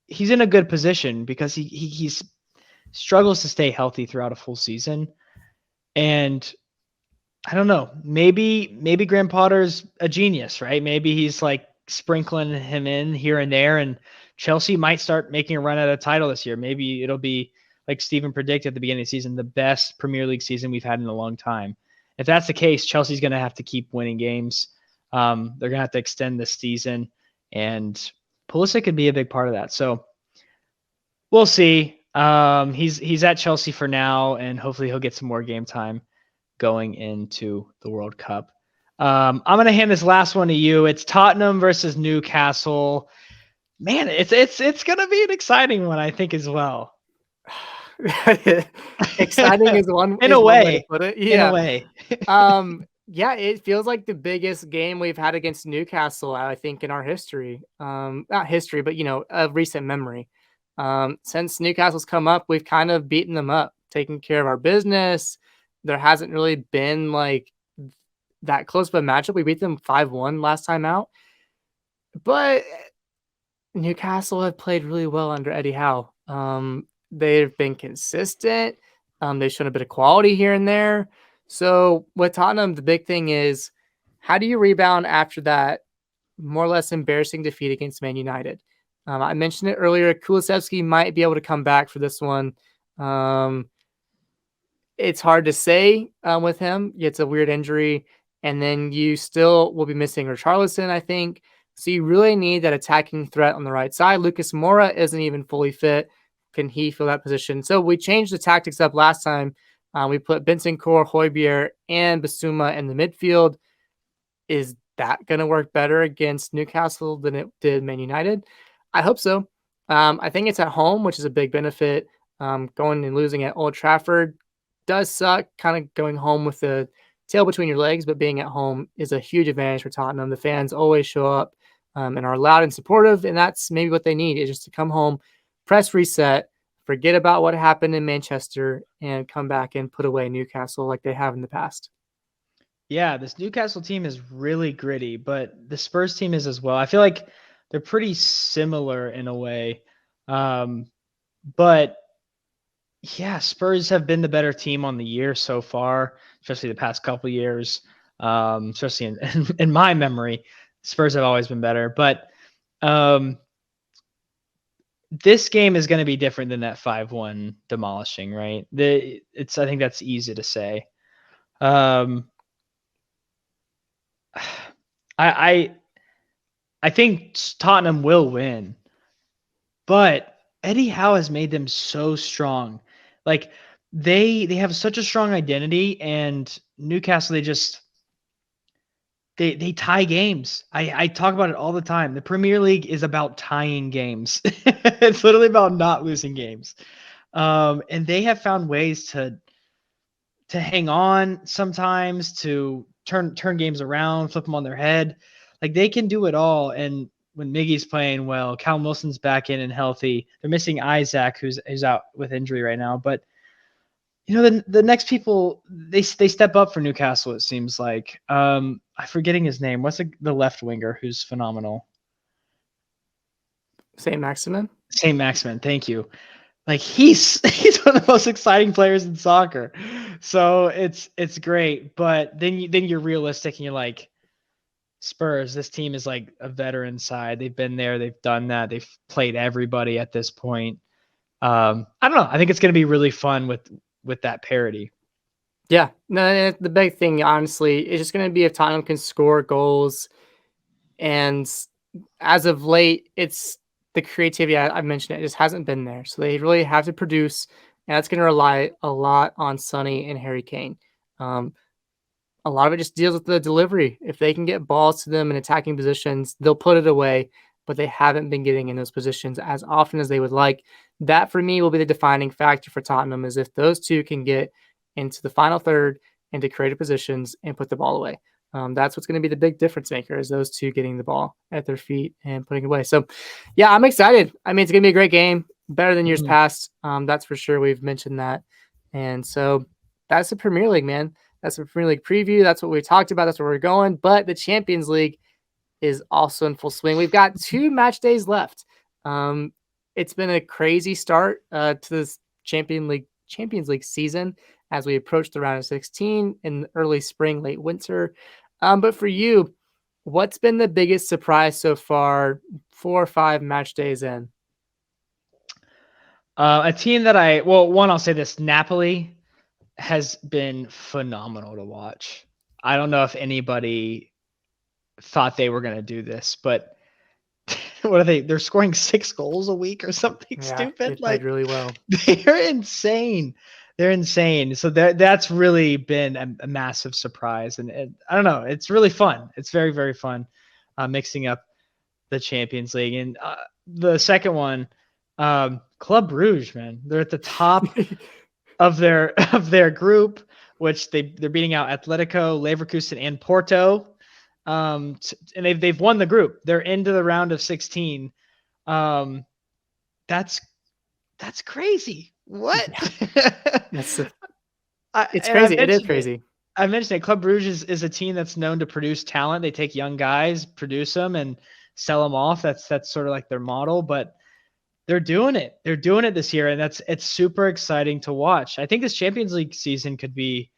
in a good position because he's struggles to stay healthy throughout a full season. And I don't know, maybe Graham Potter's a genius, right? Maybe he's like sprinkling him in here and there, and Chelsea might start making a run at a title this year. Maybe it'll be like Steven predicted at the beginning of the season, the best Premier League season we've had in a long time. If that's the case, Chelsea's going to have to keep winning games. They're going to have to extend this season, and Pulisic could be a big part of that. So we'll see. He's at Chelsea for now, and hopefully he'll get some more game time going into the World Cup. I'm going to hand this last one to you. It's Tottenham versus Newcastle. Man, it's going to be an exciting one, I think, as well. Exciting is In a one way to way. put it. In a Yeah. way. Yeah, it feels like the biggest game we've had against Newcastle, I think, in our history. Not history, but of recent memory. Since Newcastle's come up, we've kind of beaten them up, taking care of our business. There hasn't really been like that close of a matchup. We beat them 5-1 last time out. But Newcastle have played really well under Eddie Howe. They've been consistent. They've shown a bit of quality here and there. So with Tottenham, the big thing is, how do you rebound after that more or less embarrassing defeat against Man United? I mentioned it earlier. Kulusevski might be able to come back for this one. It's hard to say with him. It's a weird injury. And then you still will be missing Richarlison, I think. So you really need that attacking threat on the right side. Lucas Moura isn't even fully fit. Can he fill that position? So we changed the tactics up last time. We put Bentancur, Højbjerg, and Basuma in the midfield. Is that going to work better against Newcastle than it did Man United? I hope so. I think it's at home, which is a big benefit. Going and losing at Old Trafford does suck, kind of going home with the tail between your legs, but being at home is a huge advantage for Tottenham. The fans always show up and are loud and supportive, and that's maybe what they need, is just to come home, press reset, forget about what happened in Manchester, and come back and put away Newcastle like they have in the past. Yeah, this Newcastle team is really gritty, but the Spurs team is as well. I feel like they're pretty similar in a way. But yeah, Spurs have been the better team on the year so far, especially the past couple years. Especially in my memory, Spurs have always been better. But this game is going to be different than that 5-1 demolishing, right? I think that's easy to say. Um, I I think Tottenham will win, but Eddie Howe has made them so strong. Like they have such a strong identity, and Newcastle they tie games. I talk about it all the time. The Premier League is about tying games. It's literally about not losing games. And they have found ways to hang on sometimes, to turn games around, flip them on their head. Like they can do it all. And when Miggy's playing well, Callum Wilson's back in and healthy. They're missing Isaac, who's out with injury right now. But the next people they step up for Newcastle. It seems like I'm forgetting his name. What's the left winger who's phenomenal? Saint Maximin. Saint Maximin. Thank you. Like he's one of the most exciting players in soccer. So it's great, but then you're realistic and you're like, Spurs, this team is like a veteran side. They've been there, they've done that, they've played everybody at this point. I don't know. I think it's going to be really fun with that parity. Yeah, no, the big thing, honestly, is just going to be if Tottenham can score goals. And as of late, it's the creativity. I mentioned it just hasn't been there. So they really have to produce, and that's going to rely a lot on Sonny and Harry Kane. A lot of it just deals with the delivery. If they can get balls to them in attacking positions, they'll put it away, but they haven't been getting in those positions as often as they would like. That, for me, will be the defining factor for Tottenham, is if those two can get into the final third, into creative positions, and put the ball away. That's what's going to be the big difference maker, is those two getting the ball at their feet and putting it away. So, yeah, I'm excited. I mean, it's going to be a great game, better than years past. That's for sure. We've mentioned that. And so that's the Premier League, man. That's a Premier League preview. That's what we talked about. That's where we're going. But the Champions League is also in full swing. We've got 2 match days left. It's been a crazy start to this Champions League season as we approach the round of 16 in early spring, late winter. But for you, what's been the biggest surprise so far, 4 or 5 match days in? A team that I'll say this: Napoli has been phenomenal to watch. I don't know if anybody thought they were going to do this, but what are they? They're scoring 6 goals a week or something stupid. They played really well. They're insane. They're insane. So that's really been a massive surprise. And I don't know. It's really fun. It's very, very fun mixing up the Champions League. And the second one, Club Brugge, man. They're at the top of their group, which they're beating out Atletico, Leverkusen, and Porto. And they've won the group. They're into the round of 16. That's crazy. What? It's crazy. It is crazy. I mentioned it. Club Brugge is a team that's known to produce talent. They take young guys, produce them, and sell them off. That's sort of like their model. But they're doing it. They're doing it this year, and it's super exciting to watch. I think this Champions League season could be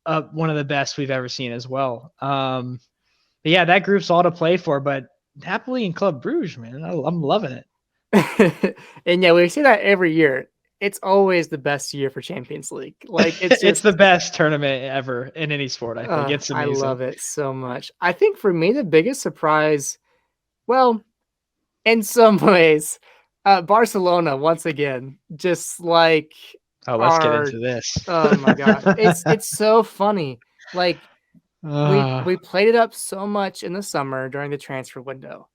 one of the best we've ever seen as well. But yeah, that group's all to play for. But Napoli and Club Brugge, man, I'm loving it. And yeah, we see that every year. It's always the best year for Champions League. Like it's the best tournament ever in any sport. I think it's amazing. I love it so much. I think for me, the biggest surprise, well, in some ways, Barcelona once again, just like let's get into this. Oh my gosh, it's so funny. Like we played it up so much in the summer during the transfer window.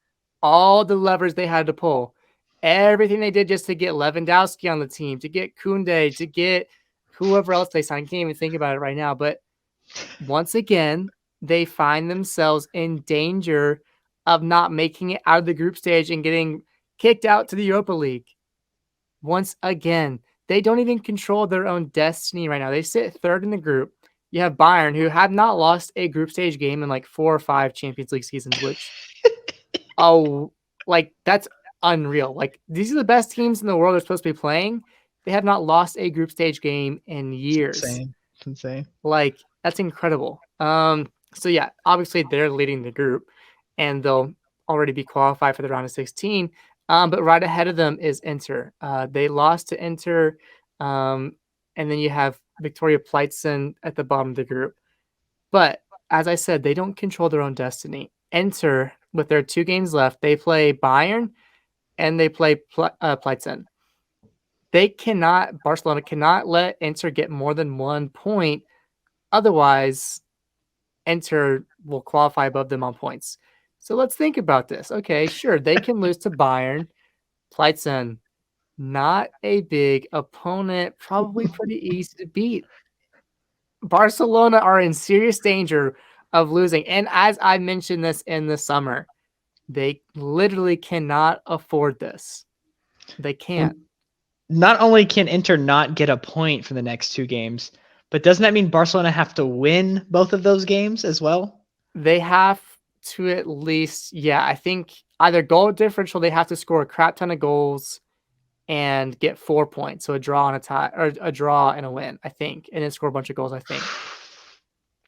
All the levers they had to pull. Everything they did just to get Lewandowski on the team, to get Koundé, to get whoever else they signed. I can't even think about it right now. But once again, they find themselves in danger of not making it out of the group stage and getting kicked out to the Europa League. Once again, they don't even control their own destiny right now. They sit third in the group. You have Bayern, who have not lost a group stage game in like 4 or 5 Champions League seasons, which, that's unreal. Like, these are the best teams in the world they're supposed to be playing. They have not lost a group stage game in years. It's insane. Like, that's incredible. So yeah, obviously they're leading the group and they'll already be qualified for the round of 16. But right ahead of them is Inter. They lost to Inter, and then you have Victoria Plzeň at the bottom of the group. But as I said, they don't control their own destiny. Inter, with their 2 games left, they play Bayern and they play Plzeň. Barcelona cannot let Inter get more than 1 point. Otherwise, Inter will qualify above them on points. So let's think about this. Okay, sure, they can lose to Bayern. Plzeň, not a big opponent, probably pretty easy to beat. Barcelona are in serious danger of losing. And as I mentioned this in the summer, they literally cannot afford this. They can't. Not only can Inter not get a point for the next 2 games, but doesn't that mean Barcelona have to win both of those games as well? They have to at least, yeah, I think either goal differential, they have to score a crap ton of goals and get 4 points. So a draw and a tie, or a draw and a win, I think, and then score a bunch of goals, I think.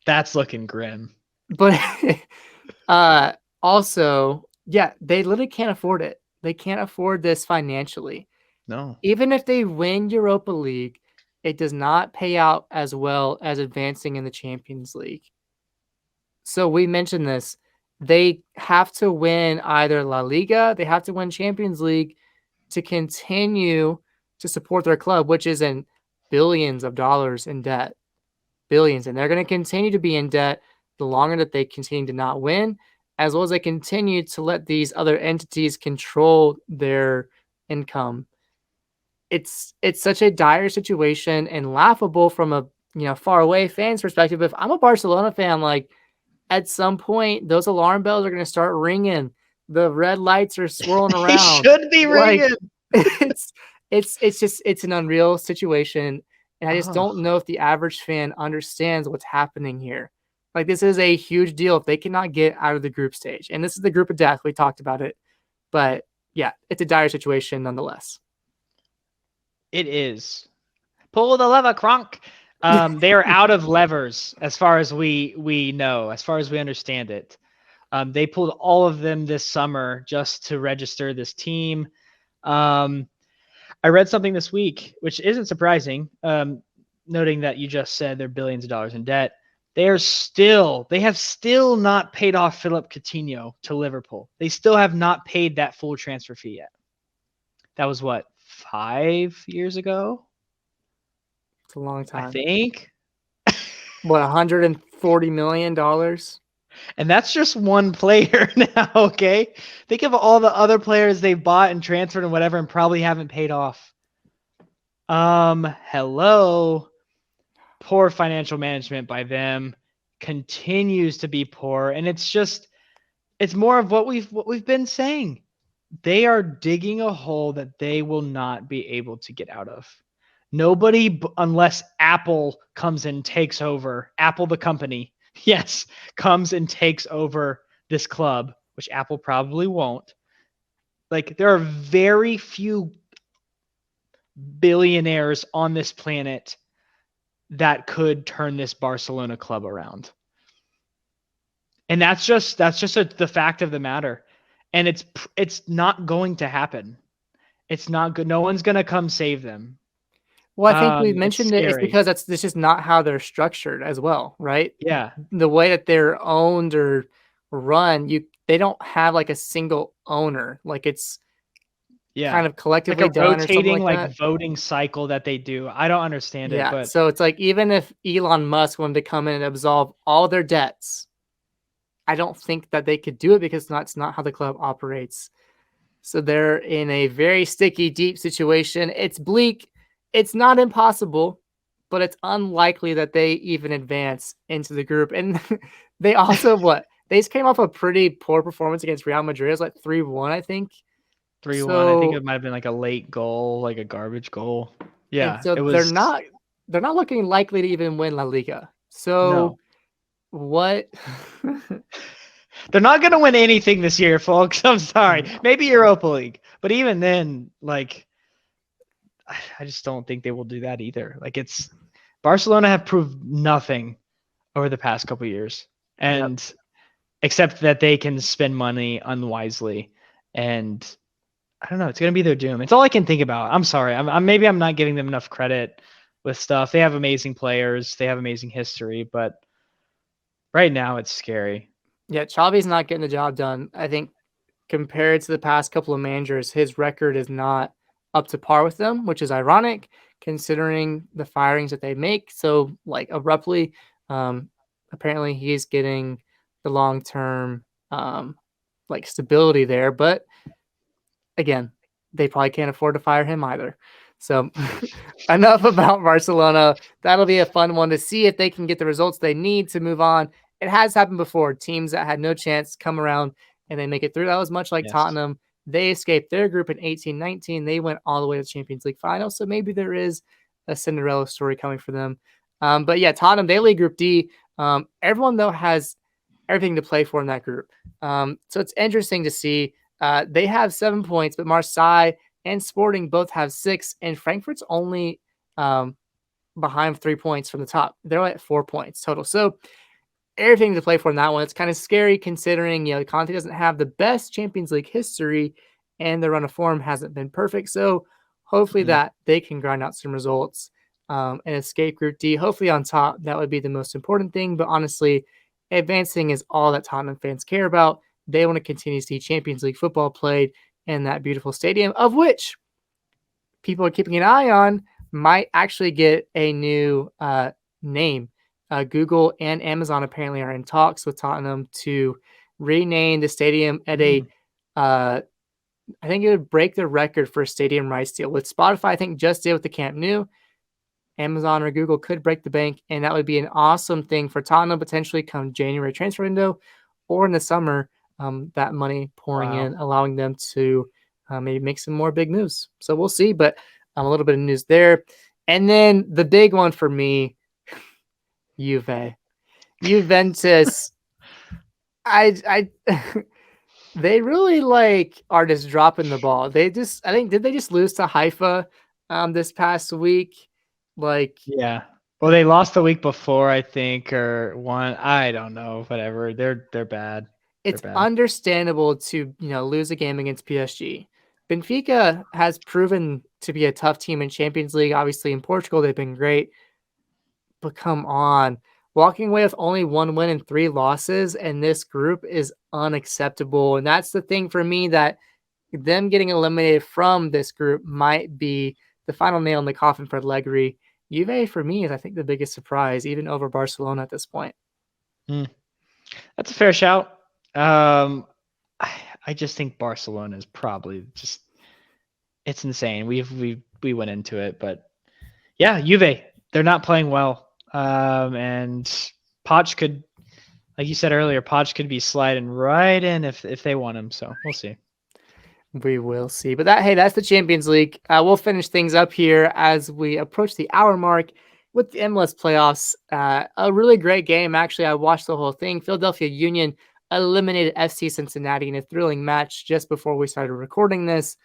That's looking grim. But also, yeah, they literally can't afford it. They can't afford this financially. No. Even if they win Europa League, it does not pay out as well as advancing in the Champions League. So we mentioned this. They have to win either La Liga, they have to win Champions League to continue to support their club, which is in billions of dollars in debt. Billions. And they're going to continue to be in debt the longer that they continue to not win, as well as they continue to let these other entities control their income. It's such a dire situation and laughable from a far away fan's perspective. If I'm a Barcelona fan, like at some point those alarm bells are going to start ringing. The red lights are swirling around. Should be ringing. It's an unreal situation, and I just don't know if the average fan understands what's happening here. Like, this is a huge deal if they cannot get out of the group stage, and this is the group of death. We talked about it, but yeah, it's a dire situation nonetheless. It is. Pull the lever, Kronk. They are out of levers as far as we know, as far as we understand it. They pulled all of them this summer just to register this team. I read something this week, which isn't surprising, noting that you just said they're billions of dollars in debt. They have still not paid off Philip Coutinho to Liverpool. They still have not paid that full transfer fee yet. That was what, 5 years ago? It's a long time. I think. What, $140 million? And that's just one player now, okay? Think of all the other players they've bought and transferred and whatever and probably haven't paid off. Hello. Poor financial management by them continues to be poor. And it's more of what we've been saying. They are digging a hole that they will not be able to get out of. Nobody, unless Apple comes and takes over, Apple the company, yes, comes and takes over this club, which Apple probably won't. Like, there are very few billionaires on this planet that could turn this Barcelona club around. And that's just the fact of the matter. And it's not going to happen. It's not good. No one's going to come save them. Well, I think we mentioned it's because that's just not how they're structured as well, right? Yeah. The way that they're owned or run, they don't have like a single owner. Like, it's kind of collectively like a done rotating, or something like that. voting cycle that they do. I don't understand it. But so it's like, even if Elon Musk wanted to come in and absolve all their debts, I don't think that they could do it because that's not how the club operates. So they're in a very sticky, deep situation. It's bleak. It's not impossible, but it's unlikely that they even advance into the group. And they also, they just came off a pretty poor performance against Real Madrid. It was like 3-1, I think. 3-1. I think it might have been like a late goal, like a garbage goal. Yeah. So they're not looking likely to even win La Liga. So what? They're not going to win anything this year, folks. I'm sorry. Maybe Europa League. But even then, like, I just don't think they will do that either. Like, Barcelona have proved nothing over the past couple of years, and except that they can spend money unwisely. And I don't know. It's gonna be their doom. It's all I can think about. I'm sorry. Maybe I'm not giving them enough credit with stuff. They have amazing players. They have amazing history, but right now it's scary. Yeah, Xavi's not getting the job done. I think compared to the past couple of managers, his record is not up to par with them, which is ironic considering the firings that they make so like abruptly. Um, Apparently, he's getting the long term like stability there, but again, they probably can't afford to fire him either. So enough about Barcelona. That'll be a fun one to see if they can get the results they need to move on. It has happened before. Teams that had no chance come around and they make it through. That was much like Yes. Tottenham. They escaped their group in 18-19. They went all the way to the Champions League final. So maybe there is a Cinderella story coming for them. But yeah, Tottenham, they lead Group D. Everyone, though, has everything to play for in that group. So it's interesting to see. They have 7 points, but Marseille and Sporting both have 6, and Frankfurt's only behind 3 points from the top. They're at 4 points total. So everything to play for in that one. It's kind of scary considering, Conte doesn't have the best Champions League history and the run of form hasn't been perfect. So hopefully Mhm. that they can grind out some results and escape Group D. Hopefully on top, that would be the most important thing. But honestly, advancing is all that Tottenham fans care about. They want to continue to see Champions League football played in that beautiful stadium, of which people are keeping an eye on, might actually get a new name. Google and Amazon apparently are in talks with Tottenham to rename the stadium at Mm. I think it would break the record for a stadium rights deal. With Spotify, I think just did with the Camp Nou. Amazon or Google could break the bank, and that would be an awesome thing for Tottenham potentially come January transfer window or in the summer. That money pouring Wow. in, allowing them to maybe make some more big moves. So we'll see, but a little bit of news there. And then the big one for me, Juve. Juventus. I they really are just dropping the ball. I think did they just lose to Haifa this past week? Like Yeah. Well, they lost the week before, I think, or one. I don't know. Whatever. They're bad. They're it's bad. understandable to lose a game against PSG. Benfica has proven to be a tough team in Champions League. Obviously, in Portugal, they've been great. But come on, walking away with only 1 win and 3 losses in this group is unacceptable. And that's the thing for me, that them getting eliminated from this group might be the final nail in the coffin for Allegri. Juve, for me, is I think the biggest surprise, even over Barcelona at this point. Mm. That's a fair shout. Um, I just think Barcelona is probably just it's insane. We went into it, but yeah, Juve, they're not playing well. And Poch could, like you said earlier, Poch could be sliding right in if they want him. So we'll see. We will see. But that's the Champions League. We'll finish things up here as we approach the hour mark with the MLS playoffs. A really great game. Actually, I watched the whole thing. Philadelphia Union eliminated FC Cincinnati in a thrilling match just before we started recording this.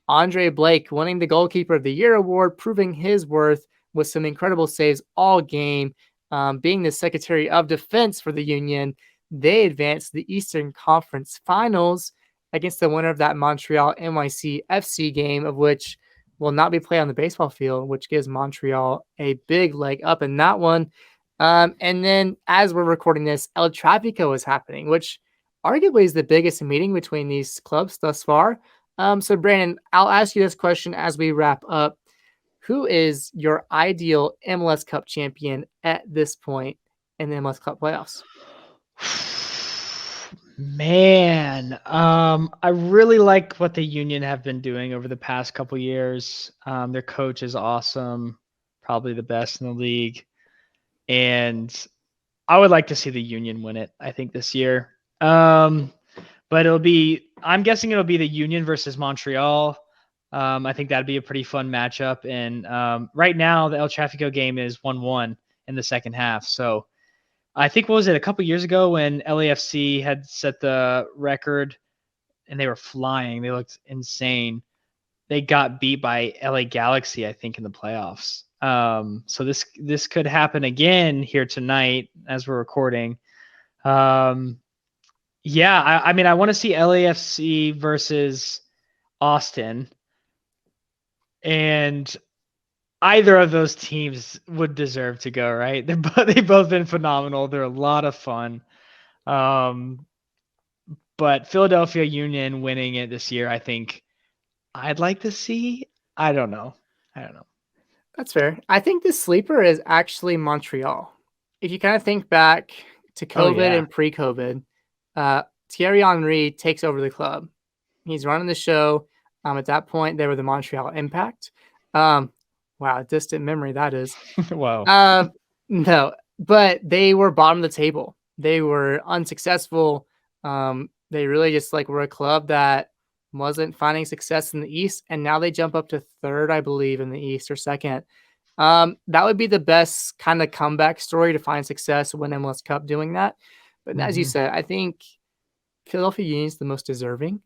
Andre Blake winning the Goalkeeper of the Year award, proving his worth with some incredible saves all game. Being the Secretary of Defense for the Union, they advanced to the Eastern Conference Finals against the winner of that Montreal NYC FC game, of which will not be played on the baseball field, which gives Montreal a big leg up in that one. And then as we're recording this, El Trafico is happening, which arguably is the biggest meeting between these clubs thus far. So Brandon, I'll ask you this question as we wrap up. Who is your ideal MLS Cup champion at this point in the MLS Cup playoffs? Man, I really like what the Union have been doing over the past couple years. Their coach is awesome, probably the best in the league, and I would like to see the Union win it. I think this year, but I'm guessing it'll be the Union versus Montreal. I think that'd be a pretty fun matchup. And right now, the El Trafico game is 1-1 in the second half, so. I think, what was it, a couple years ago when LAFC had set the record and they were flying. They looked insane. They got beat by LA Galaxy, I think, in the playoffs. So this could happen again here tonight as we're recording. Yeah, I mean, I want to see LAFC versus Austin, and either of those teams would deserve to go, right? They've both been phenomenal. They're a lot of fun. But Philadelphia Union winning it this year, I think I'd like to see. I don't know. That's fair. I think the sleeper is actually Montreal. If you kind of think back to Oh COVID yeah. and pre-COVID, Thierry Henry takes over the club. He's running the show. At that point, they were the Montreal Impact. Wow, distant memory that is. Wow. No, but they were bottom of the table. They were unsuccessful. They really just like were a club that wasn't finding success in the East, and now they jump up to third, I believe, in the East or second. That would be the best kind of comeback story to find success when MLS Cup doing that. But as you said, I think Philadelphia Union is the most deserving.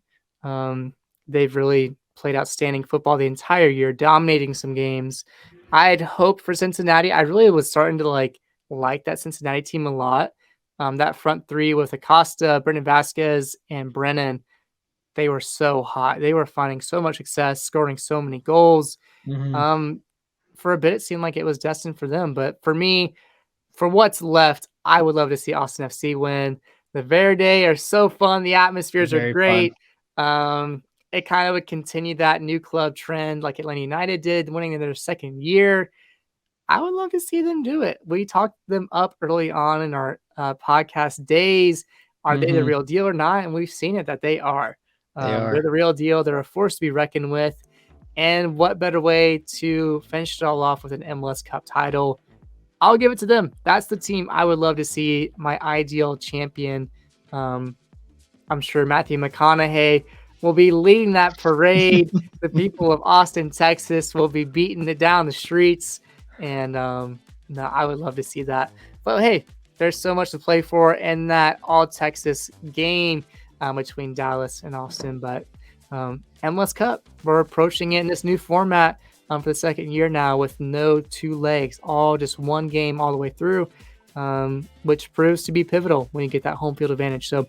They've really played outstanding football the entire year, dominating some games. I'd hoped for Cincinnati. I really was starting to like that Cincinnati team a lot. That front three with Acosta, Brendan Vasquez, and Brennan, they were so hot. They were finding so much success, scoring so many goals. For a bit, it seemed like it was destined for them. But for me, for what's left, I would love to see Austin FC win. The Verde are so fun. The atmospheres are Very fun. great. It kind of would continue that new club trend like Atlanta United did, winning in their second year. I would love to see them do it. We talked them up early on in our podcast days. Are they the real deal or not? And we've seen it that they are. They are. They're the real deal. They're a force to be reckoned with. And what better way to finish it all off with an MLS Cup title? I'll give it to them. That's the team I would love to see, my ideal champion. I'm sure Matthew McConaughey will be leading that parade. The people of Austin, Texas will be beating it down the streets. And no, I would love to see that. But hey, there's so much to play for in that all Texas game between Dallas and Austin. But MLS Cup, we're approaching it in this new format for the second year now with no two legs, all just one game all the way through, which proves to be pivotal when you get that home field advantage. So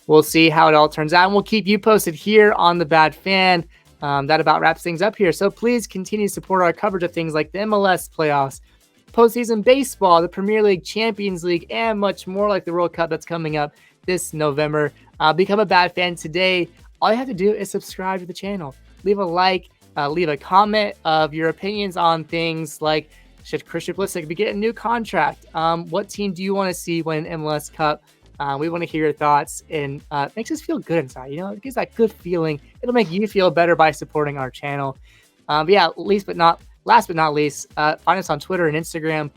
we'll see how it all turns out, and we'll keep you posted here on The Bad Fan. That about wraps things up here. So please continue to support our coverage of things like the MLS playoffs, postseason baseball, the Premier League, Champions League, and much more, like the World Cup that's coming up this November. Become a Bad Fan today. All you have to do is subscribe to the channel. Leave a like, leave a comment of your opinions on things like, should Christian Pulisic be getting a new contract? What team do you want to see win MLS Cup? We want to hear your thoughts, and it makes us feel good inside. You know, it gives that good feeling. It'll make you feel better by supporting our channel. But yeah, last but not least, find us on Twitter and Instagram.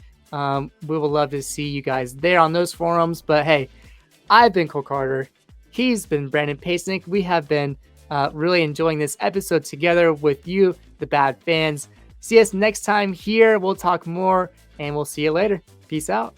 We would love to see you guys there on those forums. But hey, I've been Cole Carter. He's been Brandon Pasnick. We have been really enjoying this episode together with you, the Bad Fans. See us next time here. We'll talk more, and we'll see you later. Peace out.